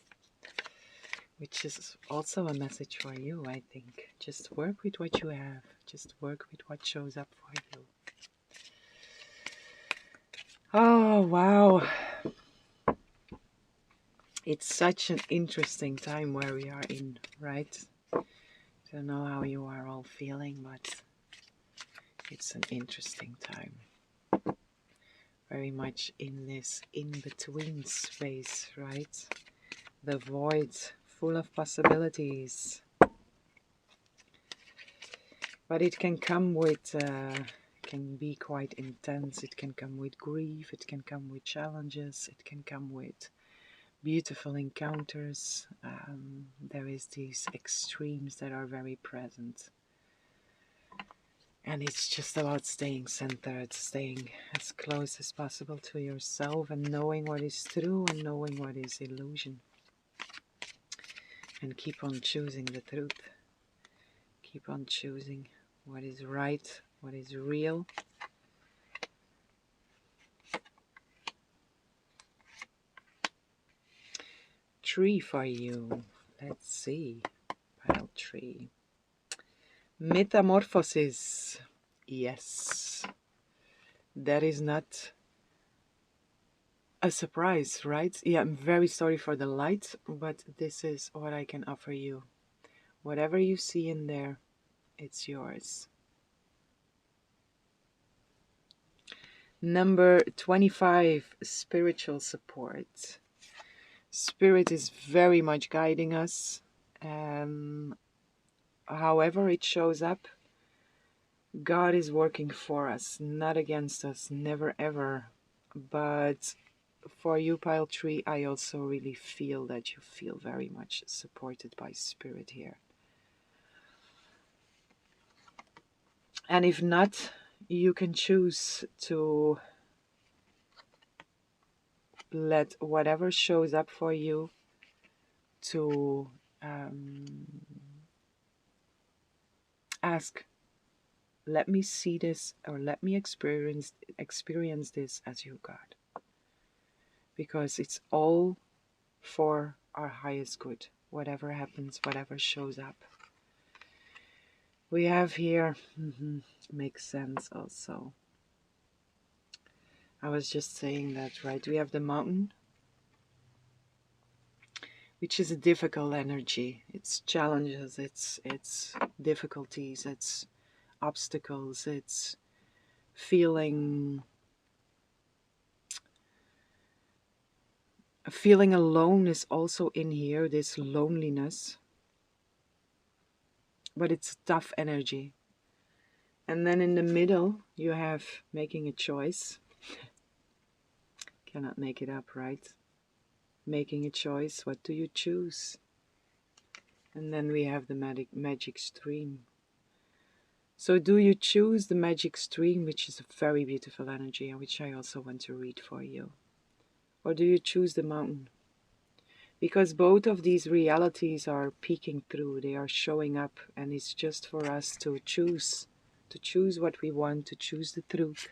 Which is also a message for you, I think. Just work with what you have. Just work with what shows up for you. Oh, wow. It's such an interesting time where we are in, right? I don't know how you are all feeling, but it's an interesting time. Very much in this in-between space, right? The void, full of possibilities. But it can come with, can be quite intense. It can come with grief. It can come with challenges. It can come with beautiful encounters. There is these extremes that are very present. And it's just about staying centered, staying as close as possible to yourself and knowing what is true and knowing what is illusion. And keep on choosing the truth. Keep on choosing what is right, what is real. Tree for you. Let's see. Pile 3. Metamorphosis. Yes. That is not a surprise, right? Yeah, I'm very sorry for the light, but this is what I can offer you. Whatever you see in there, it's yours. Number 25, spiritual support. Spirit is very much guiding us. However it shows up, God is working for us, not against us, never ever. But for you, Pile 3, I also really feel that you feel very much supported by Spirit here. And if not, you can choose to let whatever shows up for you to ask, let me see this, or let me experience this as you, God. Because it's all for our highest good, whatever happens, whatever shows up. We have here, makes sense also. I was just saying that, right? We have the mountain, which is a difficult energy. It's challenges, it's difficulties, it's obstacles, it's feeling alone is also in here, this loneliness. But it's tough energy. And then in the middle, you have making a choice. Cannot make it up, right? Making a choice. What do you choose? And then we have the magic stream. So do you choose the magic stream, which is a very beautiful energy, and which I also want to read for you? Or do you choose the mountain? Because both of these realities are peeking through, they are showing up, and it's just for us to choose what we want, to choose the truth,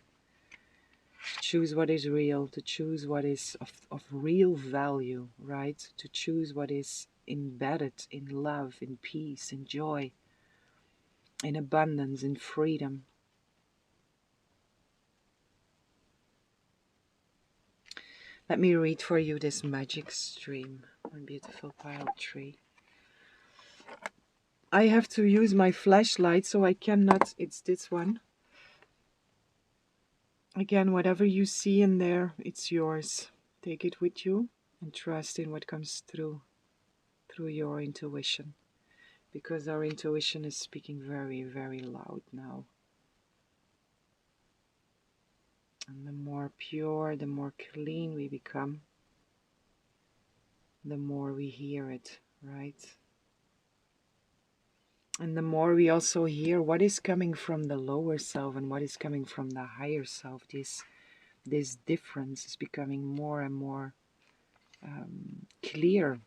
to choose what is real, to choose what is of real value, right? To choose what is embedded in love, in peace, in joy, in abundance, in freedom. Let me read for you this magic stream, my beautiful Pile 3. I have to use my flashlight, so I cannot, it's this one. Again, whatever you see in there, it's yours. Take it with you and trust in what comes through your intuition. Because our intuition is speaking very, very loud now. And the more pure, the more clean we become, the more we hear it, right? And the more we also hear what is coming from the lower self and what is coming from the higher self, this difference is becoming more and more clear.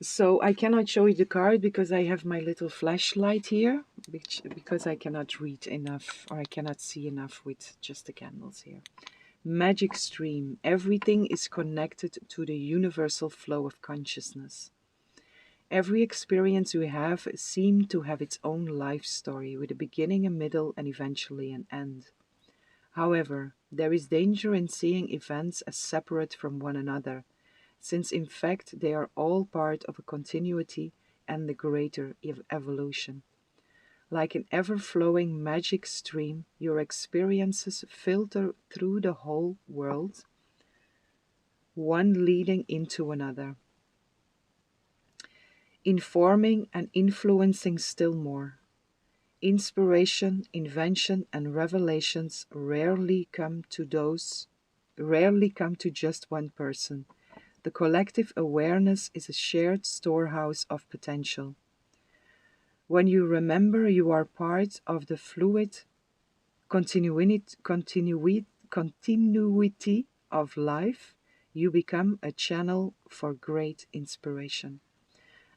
So I cannot show you the card because I have my little flashlight here, because I cannot read enough, or I cannot see enough with just the candles here. Magic stream. Everything is connected to the universal flow of consciousness. Every experience we have seems to have its own life story, with a beginning, a middle, and eventually an end. However, there is danger in seeing events as separate from one another, since in fact they are all part of a continuity and the greater evolution. Like an ever-flowing magic stream, your experiences filter through the whole world, one leading into another, informing and influencing still more. Inspiration, invention, and revelations rarely come to just one person. The collective awareness is a shared storehouse of potential. When you remember you are part of the fluid continuity of life, You become a channel for great inspiration.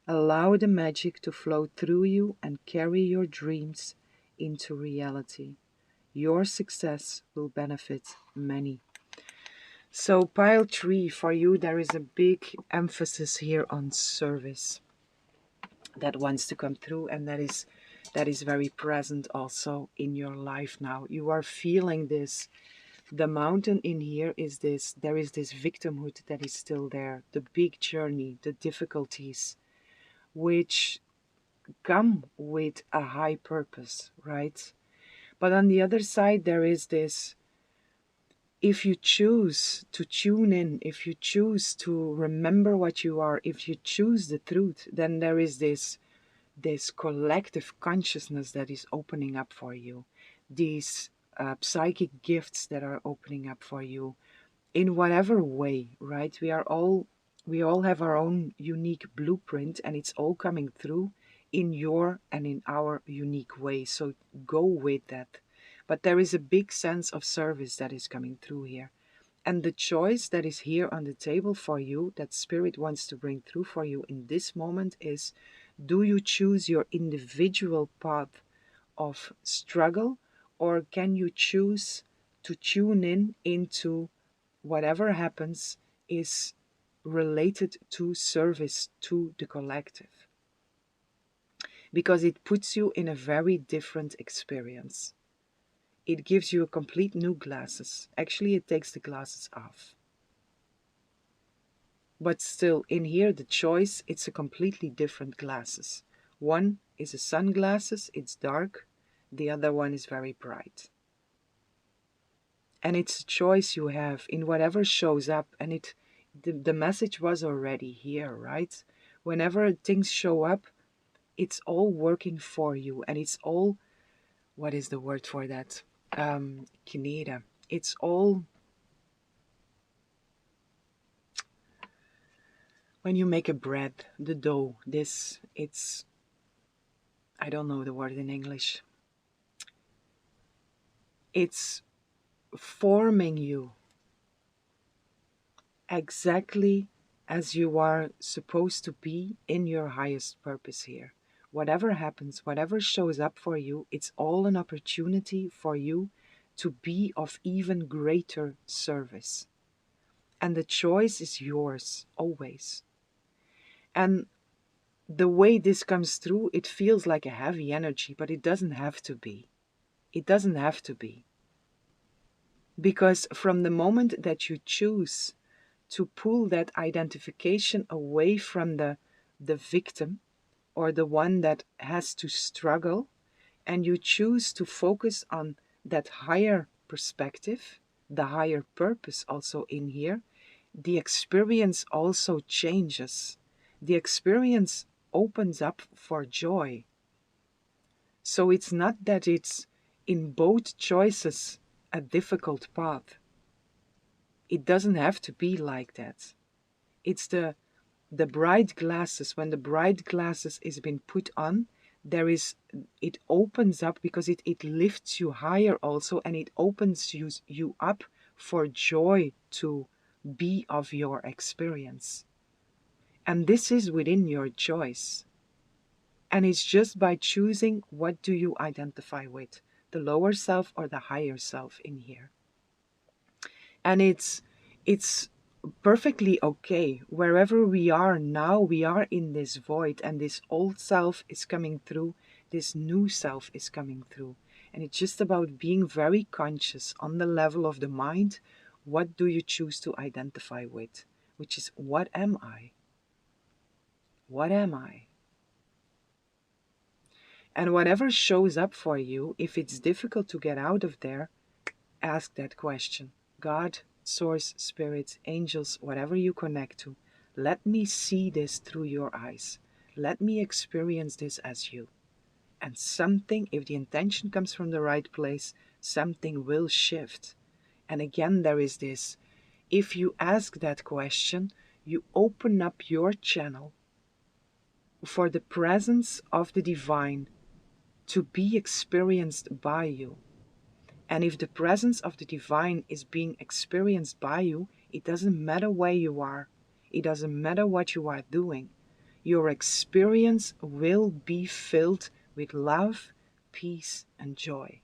Allow the magic to flow through you and carry your dreams into reality. Your success will benefit many. So pile 3, for you there is a big emphasis here on service that wants to come through, and that is very present also in your life now. You are feeling this. The mountain in here is this, there is this victimhood that is still there, the big journey, the difficulties, which come with a high purpose, right? But on the other side, there is this, if you choose to tune in, if you choose to remember what you are, if you choose the truth, then there is this collective consciousness that is opening up for you, these psychic gifts that are opening up for you in whatever way, right? We all have our own unique blueprint, and it's all coming through in your and in our unique way. So go with that. But there is a big sense of service that is coming through here. And the choice that is here on the table for you, that Spirit wants to bring through for you in this moment is, do you choose your individual path of struggle, or can you choose to tune in into whatever happens is related to service to the collective? Because it puts you in a very different experience. It gives you a complete new glasses. Actually, it takes the glasses off. But still, in here, the choice, it's a completely different glasses. One is a sunglasses, it's dark. The other one is very bright. And it's a choice you have in whatever shows up. And the message was already here, right? Whenever things show up, it's all working for you. And it's all, what is the word for that? Kineda. It's all, when you make a bread, the dough, it's, I don't know the word in English. It's forming you exactly as you are supposed to be in your highest purpose here. Whatever happens, whatever shows up for you, it's all an opportunity for you to be of even greater service. And the choice is yours, always. And the way this comes through, it feels like a heavy energy, but it doesn't have to be. It doesn't have to be. Because from the moment that you choose to pull that identification away from the victim or the one that has to struggle, and you choose to focus on that higher perspective, the higher purpose also in here, the experience also changes. The experience opens up for joy. So it's not that it's in both choices a difficult path. It doesn't have to be like that. It's the bright glasses. When the bright glasses is been put on, it opens up, because it lifts you higher also, and it opens you up for joy to be of your experience. And this is within your choice. And it's just by choosing, what do you identify with, the lower self or the higher self in here. And it's perfectly okay. Wherever we are now, we are in this void, and this old self is coming through, this new self is coming through. And it's just about being very conscious on the level of the mind. What do you choose to identify with? Which is, what am I? What am I? And whatever shows up for you, if it's difficult to get out of there, ask that question. God, source, spirits, angels, whatever you connect to, let me see this through your eyes. Let me experience this as you. And something, if the intention comes from the right place, something will shift. And again, there is this, if you ask that question, you open up your channel for the presence of the divine to be experienced by you. And if the presence of the divine is being experienced by you, It doesn't matter where you are. It doesn't matter what you are doing. Your experience will be filled with love, peace, and joy.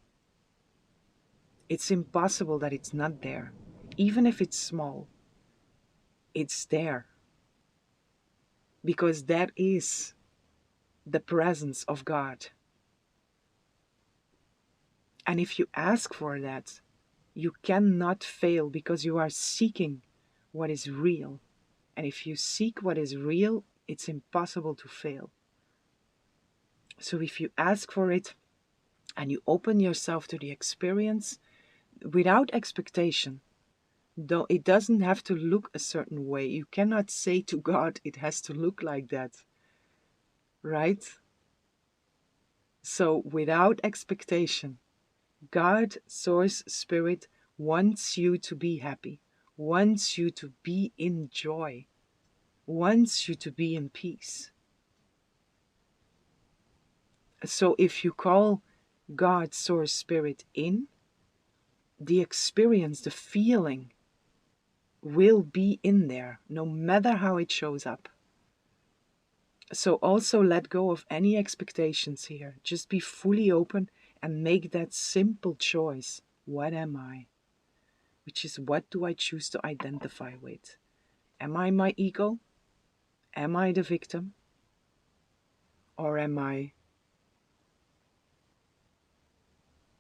It's impossible that it's not there. Even if it's small, it's there. Because that is the presence of God. And if you ask for that, you cannot fail because you are seeking what is real. And if you seek what is real, it's impossible to fail. So if you ask for it and you open yourself to the experience without expectation, though it doesn't have to look a certain way. You cannot say to God, it has to look like that. Right? So without expectation, God, Source, Spirit wants you to be happy, wants you to be in joy, wants you to be in peace. So if you call God, Source, Spirit in, the experience, the feeling will be in there, no matter how it shows up. So also let go of any expectations here. Just be fully open and make that simple choice. What am I? Which is, what do I choose to identify with? Am I my ego? Am I the victim? Or am I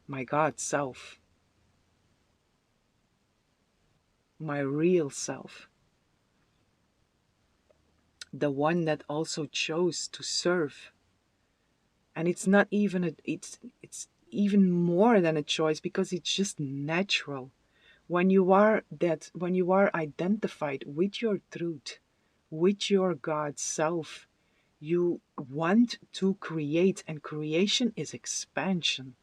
my God self? My real self? The one that also chose to serve. And it's not even it's even more than a choice, because it's just natural. When you are identified with your truth, with your God self, you want to create, and creation is expansion,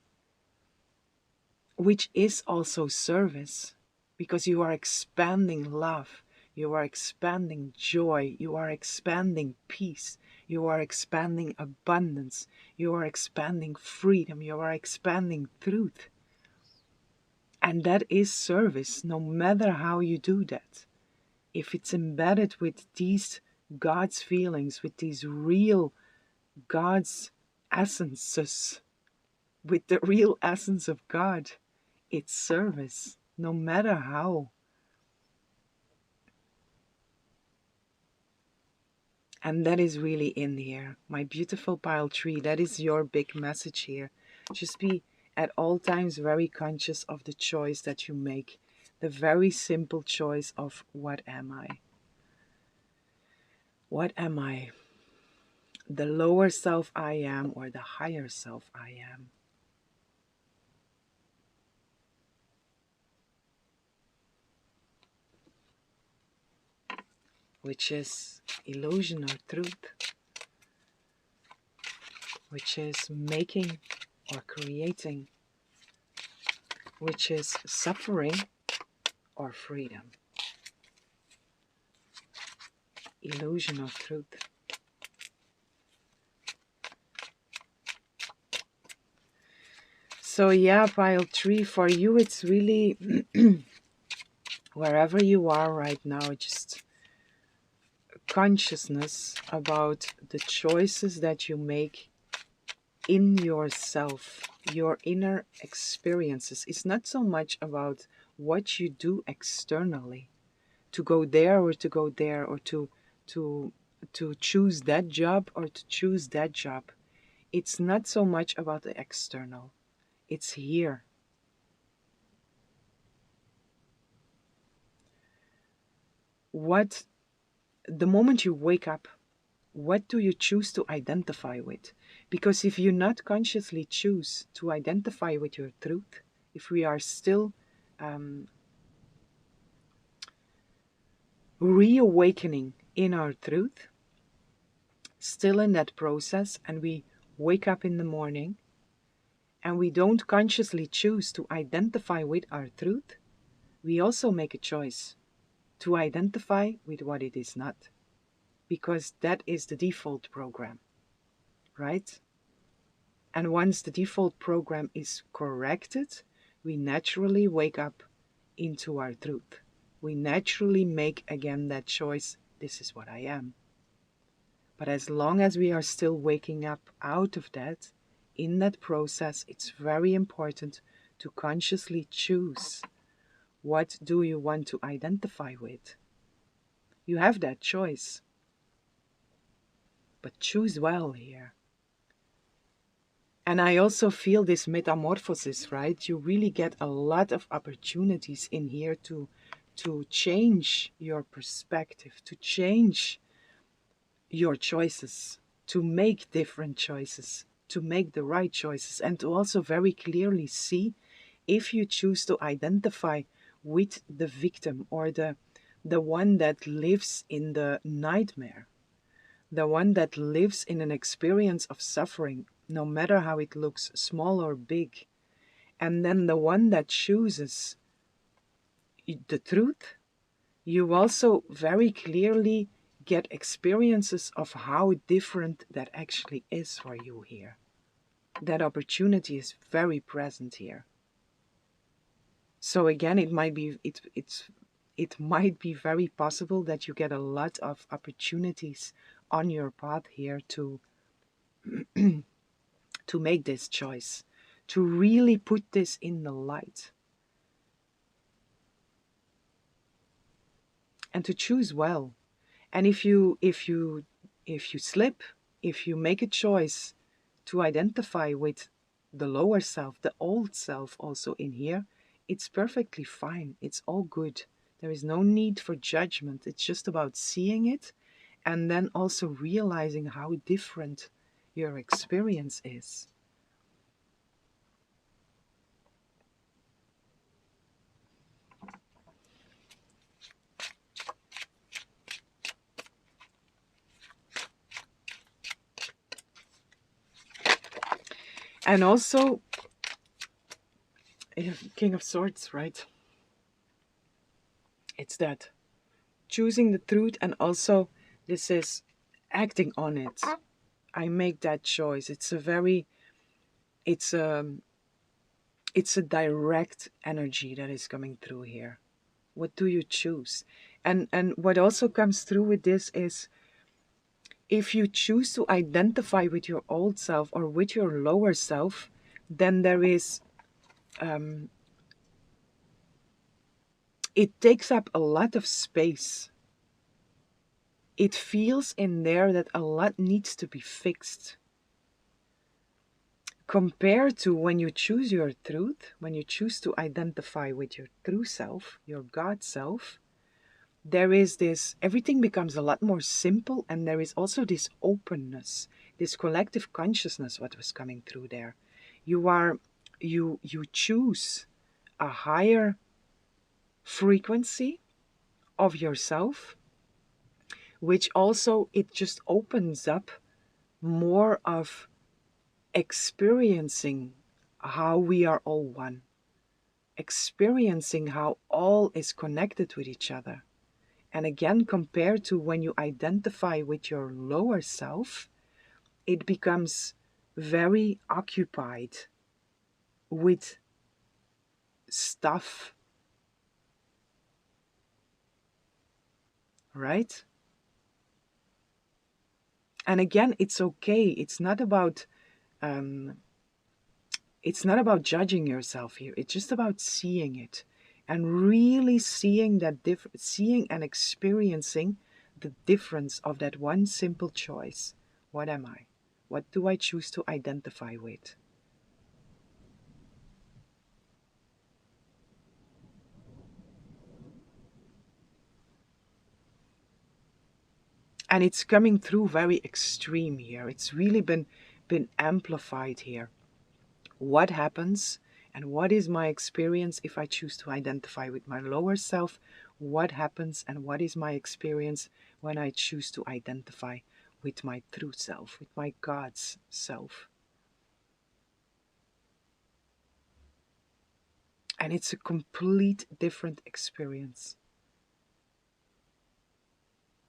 which is also service, because you are expanding love, you are expanding joy, you are expanding peace, you are expanding abundance, you are expanding freedom, you are expanding truth. And that is service, no matter how you do that. If it's embedded with these God's feelings, with these real God's essences, with the real essence of God, it's service, no matter how. And that is really in here. My beautiful pile tree, that is your big message here. Just be at all times very conscious of the choice that you make. The very simple choice of, what am I? What am I? The lower self I am, or the higher self I am? Which is illusion or truth? Which is making or creating? Which is suffering or freedom? Illusion or truth? So yeah, pile 3, for you it's really wherever you are right now, just consciousness about the choices that you make in yourself, your inner experiences. It's not so much about what you do externally, to go there or to go there, or to choose that job or to choose that job. It's not so much about the external. It's here. What, the moment you wake up, what do you choose to identify with? Because if you not consciously choose to identify with your truth, if we are still reawakening in our truth, still in that process, and we wake up in the morning and we don't consciously choose to identify with our truth, we also make a choice to identify with what it is not. Because that is the default program, right? And once the default program is corrected, we naturally wake up into our truth. We naturally make again that choice, this is what I am. But as long as we are still waking up out of that, in that process, it's very important to consciously choose, what do you want to identify with? You have that choice. But choose well here. And I also feel this metamorphosis, right? You really get a lot of opportunities in here to change your perspective, to change your choices, to make different choices, to make the right choices, and to also very clearly see if you choose to identify with the victim or the one that lives in the nightmare, the one that lives in an experience of suffering, no matter how it looks, small or big, and then the one that chooses the truth, you also very clearly get experiences of how different that actually is for you here. That opportunity is very present here. So again, it might be very possible that you get a lot of opportunities on your path here to to make this choice, to really put this in the light, and to choose well. And if you slip, if you make a choice to identify with the lower self, the old self also in here, it's perfectly fine. It's all good. There is no need for judgment. It's just about seeing it and then also realizing how different your experience is. And also, King of Swords, right? It's that choosing the truth, and also this is acting on it. I make that choice. It's a it's a direct energy that is coming through here. What do you choose? And what also comes through with this is, if you choose to identify with your old self or with your lower self, then there is it takes up a lot of space. It feels in there that a lot needs to be fixed. Compared to when you choose your truth, when you choose to identify with your true self, your God self, there is this, everything becomes a lot more simple, and there is also this openness, this collective consciousness, what was coming through there. You choose a higher frequency of yourself, which also, it just opens up more of experiencing how we are all one, experiencing how all is connected with each other. And again, compared to when you identify with your lower self, it becomes very occupied with stuff, right? And again, it's okay. Um, it's not about judging yourself here. It's just about seeing it, and really seeing that seeing and experiencing the difference of that one simple choice. What am I? What do I choose to identify with? And it's coming through very extreme here. It's really been amplified here. What happens, and what is my experience if I choose to identify with my lower self? What happens, and what is my experience when I choose to identify with my true self, with my God's self? And it's a complete different experience.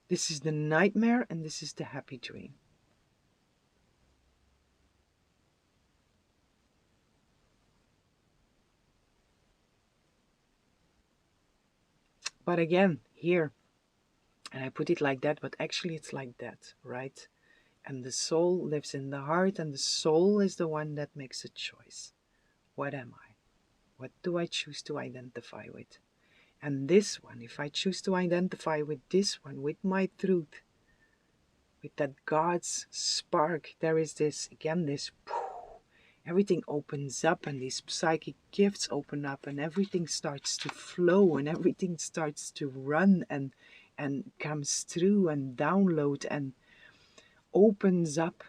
This is the nightmare, and this is the happy dream. But again, here, and I put it like that, but actually it's like that, right? And the soul lives in the heart, and the soul is the one that makes a choice. What am I? What do I choose to identify with? And this one, if I choose to identify with this one, with my truth, with that God's spark, there is this, again, this, everything opens up and these psychic gifts open up and everything starts to flow and everything starts to run and comes through and download and opens up.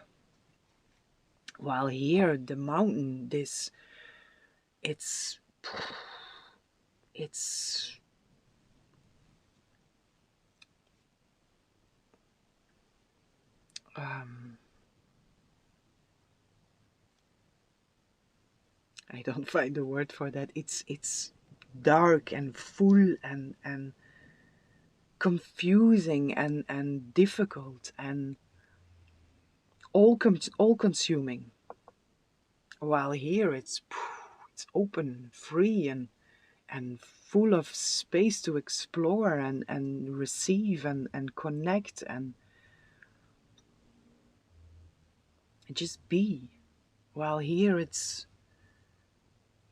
While here, the mountain, this, it's I don't find a word for that. It's dark and full and confusing and difficult and all consuming. While here it's open, free and full of space to explore and receive and connect and just be. While here it's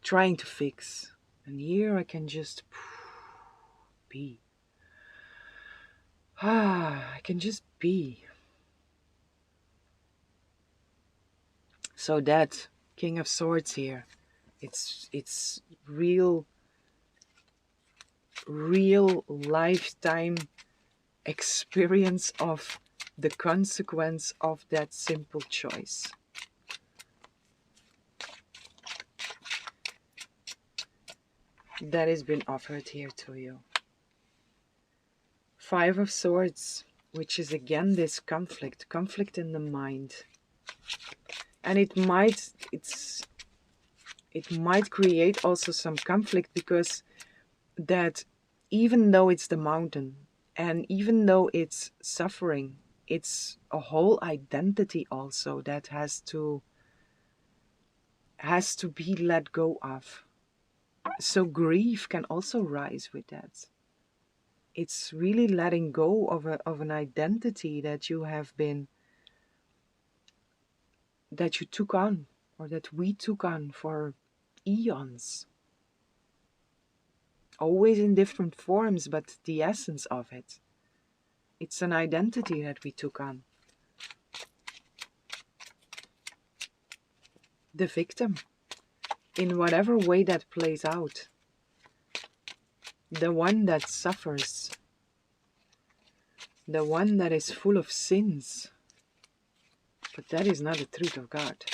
trying to fix. And here I can just be. I can just be. So that King of Swords here, it's real lifetime experience of the consequence of that simple choice. That has been offered here to you. Five of Swords, which is again this conflict in the mind. And it might create also some conflict, because that even though it's the mountain and even though it's suffering, it's a whole identity also that has to be let go of. So grief can also rise with that. It's really letting go of an identity that you took on, or that we took on for eons. Always in different forms, but the essence of it. It's an identity that we took on. The victim, in whatever way that plays out. The one that suffers. The one that is full of sins. But that is not the truth of God.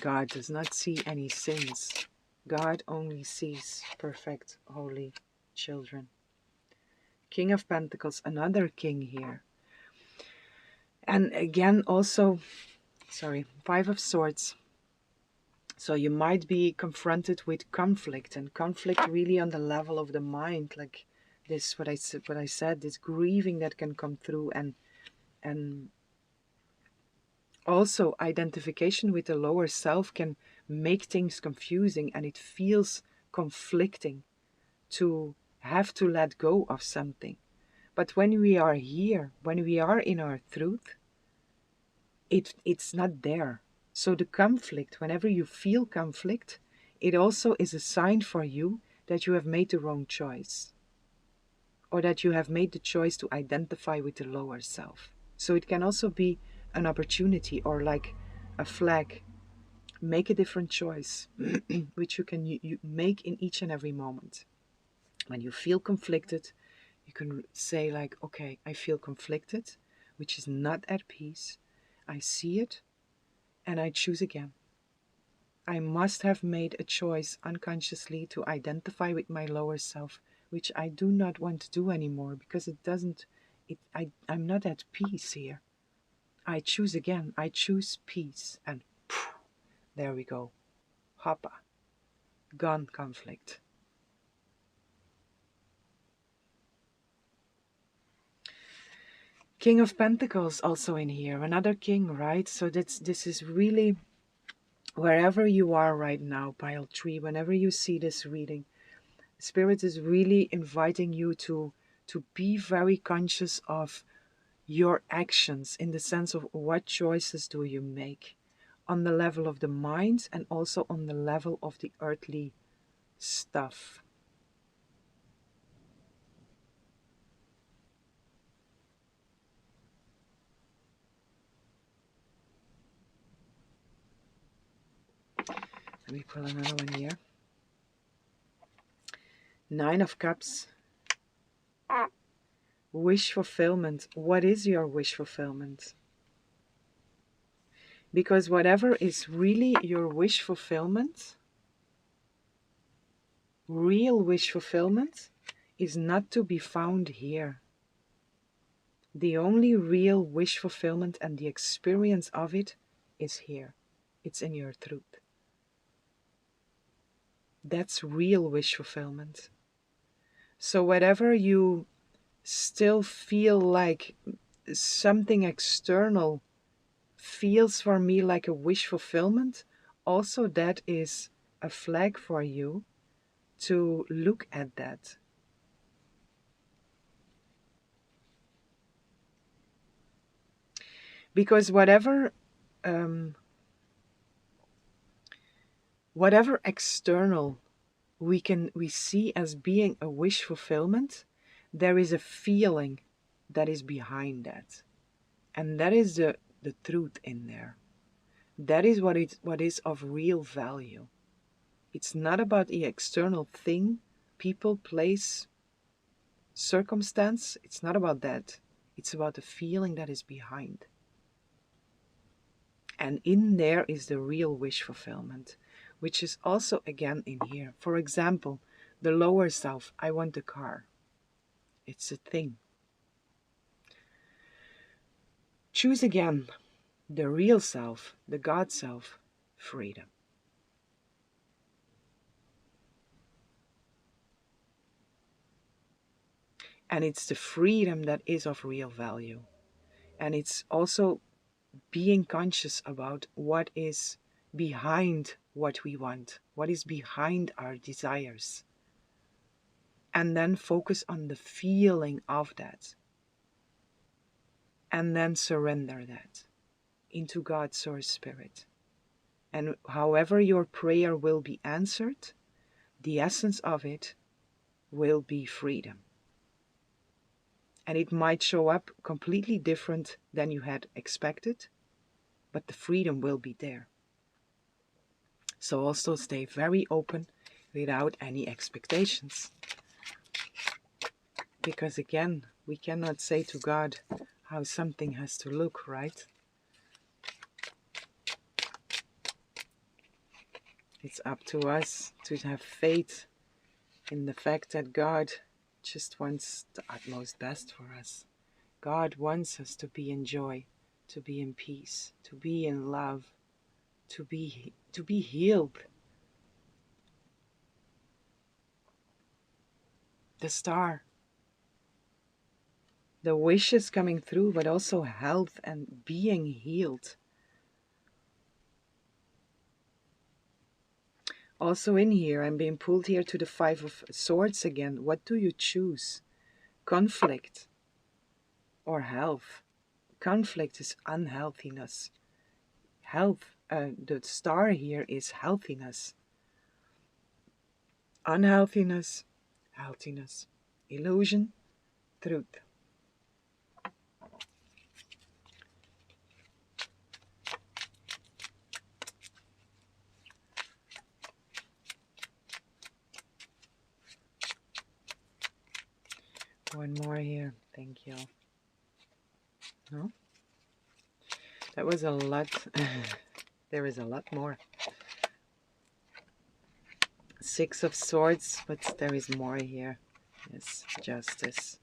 God does not see any sins. God only sees perfect, holy children. King of Pentacles, another king here. And again also, Five of Swords. So you might be confronted with conflict, and conflict really on the level of the mind, like this, what I said, this grieving that can come through, and also identification with the lower self can make things confusing, and it feels conflicting to have to let go of something. But when we are here, when we are in our truth, it's not there. So the conflict, whenever you feel conflict, it also is a sign for you that you have made the wrong choice, or that you have made the choice to identify with the lower self. So it can also be an opportunity, or like a flag. Make a different choice, which you can you make in each and every moment. When you feel conflicted, you can say like, okay, I feel conflicted, which is not at peace. I see it, and I choose again. I must have made a choice unconsciously to identify with my lower self, which I do not want to do anymore, because I'm not at peace here. I choose again. I choose peace, and there we go. Hoppa. Gone conflict. King of Pentacles also in here. Another king, right? So this is really, wherever you are right now, pile 3, whenever you see this reading, Spirit is really inviting you to be very conscious of your actions, in the sense of what choices do you make on the level of the mind and also on the level of the earthly stuff. Let me pull another one here. Nine of Cups. Wish fulfillment. What is your wish fulfillment? Because whatever is really your wish fulfillment, real wish fulfillment, is not to be found here. The only real wish fulfillment and the experience of it is here. It's in your truth. That's real wish fulfillment. So whatever you still feel like something external feels for me like a wish fulfillment, also that is a flag for you to look at that. Because whatever external we see as being a wish fulfillment, there is a feeling that is behind that. And that is the truth in there. That is what is of real value. It's not about the external thing, people, place, circumstance. It's not about that. It's about the feeling that is behind. And in there is the real wish fulfillment, which is also again in here. For example, the lower self, I want a car. It's a thing. Choose again the real self, the God self, freedom. And it's the freedom that is of real value. And it's also being conscious about what is behind what we want, what is behind our desires. And then focus on the feeling of that. And then surrender that into God's source spirit. And however your prayer will be answered, the essence of it will be freedom. And it might show up completely different than you had expected, but the freedom will be there. So also stay very open without any expectations. Because again, we cannot say to God how something has to look, right? It's up to us to have faith in the fact that God just wants the utmost best for us. God wants us to be in joy, to be in peace, to be in love, to be healed. The star. The wishes coming through, but also health and being healed. Also in here, I'm being pulled here to the Five of Swords again. What do you choose? Conflict or health? Conflict is unhealthiness. Health, the star here is healthiness. Unhealthiness, healthiness. Illusion, truth. One more here. Thank you. No? That was a lot. There is a lot more. Six of Swords, but there is more here. Yes, justice.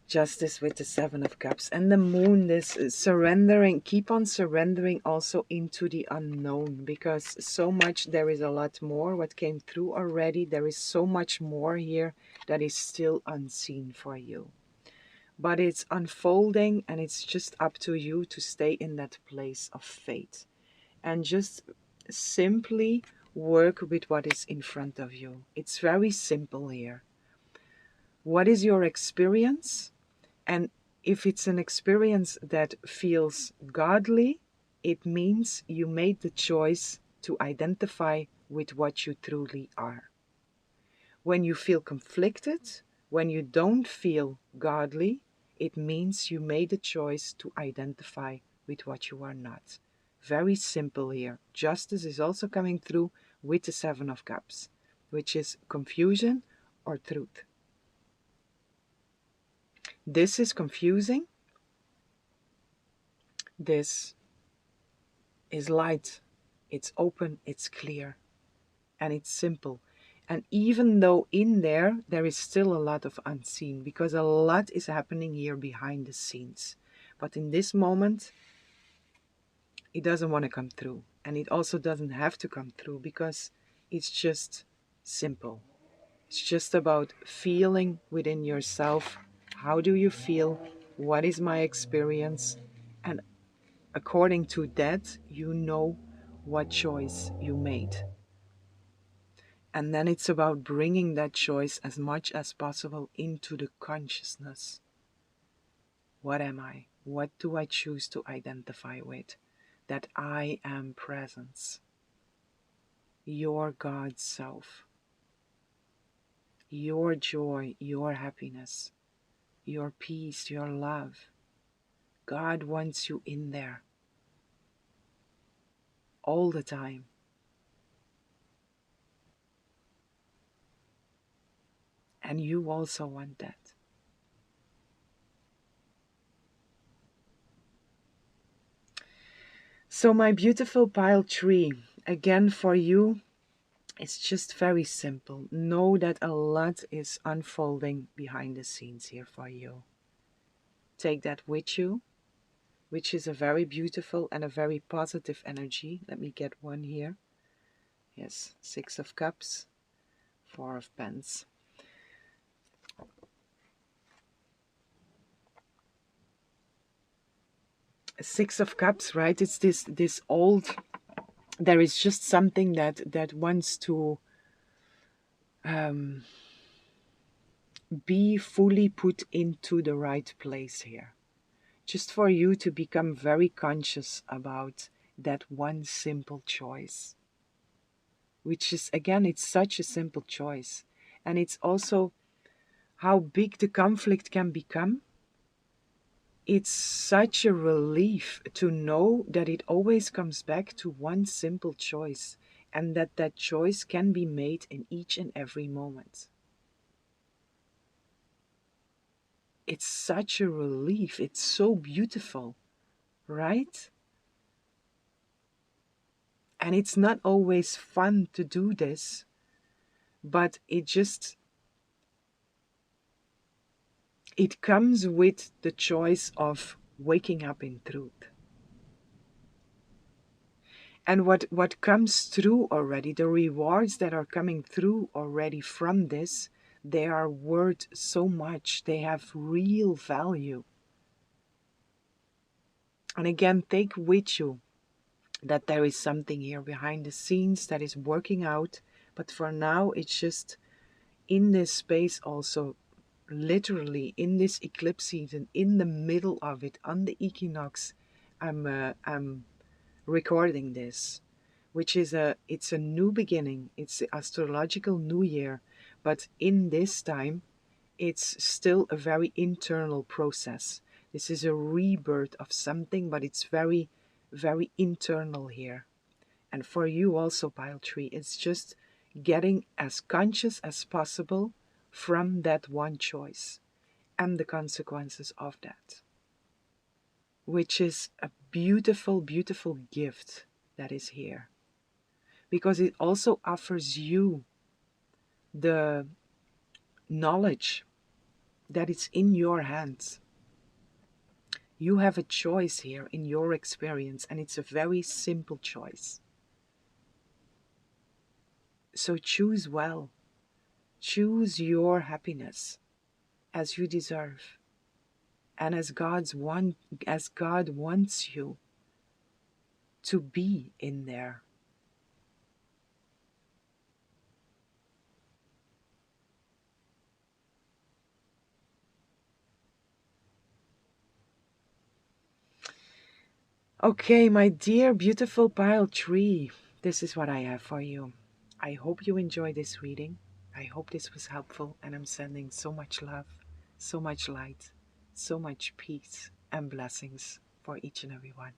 Justice with the Seven of Cups. And the Moon, this surrendering. Keep on surrendering also into the unknown. Because so much, there is a lot more. What came through already, there is so much more here that is still unseen for you. But it's unfolding, and it's just up to you to stay in that place of faith. And just simply work with what is in front of you. It's very simple here. What is your experience? And if it's an experience that feels godly, it means you made the choice to identify with what you truly are. When you feel conflicted, when you don't feel godly, it means you made a choice to identify with what you are not. Very simple here. Justice is also coming through with the Seven of Cups, which is confusion or truth. This is confusing. This is light. It's open, it's clear, and it's simple. And even though in there is still a lot of unseen, because a lot is happening here behind the scenes. But in this moment, it doesn't want to come through. And it also doesn't have to come through because it's just simple. It's just about feeling within yourself. How do you feel? What is my experience? And according to that, you know what choice you made. And then it's about bringing that choice as much as possible into the consciousness. What am I? What do I choose to identify with? That I am presence. Your God self. Your joy, your happiness, your peace, your love. God wants you in there. All the time. And you also want that. So my beautiful pile tree, again for you, it's just very simple. Know that a lot is unfolding behind the scenes here for you. Take that with you, which is a very beautiful and a very positive energy. Let me get one here. Yes, Six of Cups, Four of Pens. Six of Cups, right? It's this old. There is just something that wants to be fully put into the right place here. Just for you to become very conscious about that one simple choice, which is, again, it's such a simple choice. And it's also how big the conflict can become. It's such a relief to know that it always comes back to one simple choice, and that choice can be made in each and every moment. It's such a relief. It's so beautiful, right? And it's not always fun to do this, but it comes with the choice of waking up in truth. And what comes through already, the rewards that are coming through already from this, they are worth so much. They have real value. And again, take with you that there is something here behind the scenes that is working out. But for now, it's just in this space also, literally in this eclipse season, in the middle of it, on the equinox, I'm recording this, which is it's a new beginning. It's the astrological new year, but in this time, it's still a very internal process. This is a rebirth of something, but it's very, very internal here. And for you also, pile tree, it's just getting as conscious as possible from that one choice and the consequences of that, which is a beautiful, beautiful gift that is here, because it also offers you the knowledge that it's in your hands. You have a choice here in your experience, and it's a very simple choice. So choose well. Choose your happiness as you deserve, and as God wants you to be in there. Okay, my dear beautiful pile tree, this is what I have for you. I hope you enjoyed this reading. I hope this was helpful, and I'm sending so much love, so much light, so much peace and blessings for each and every one.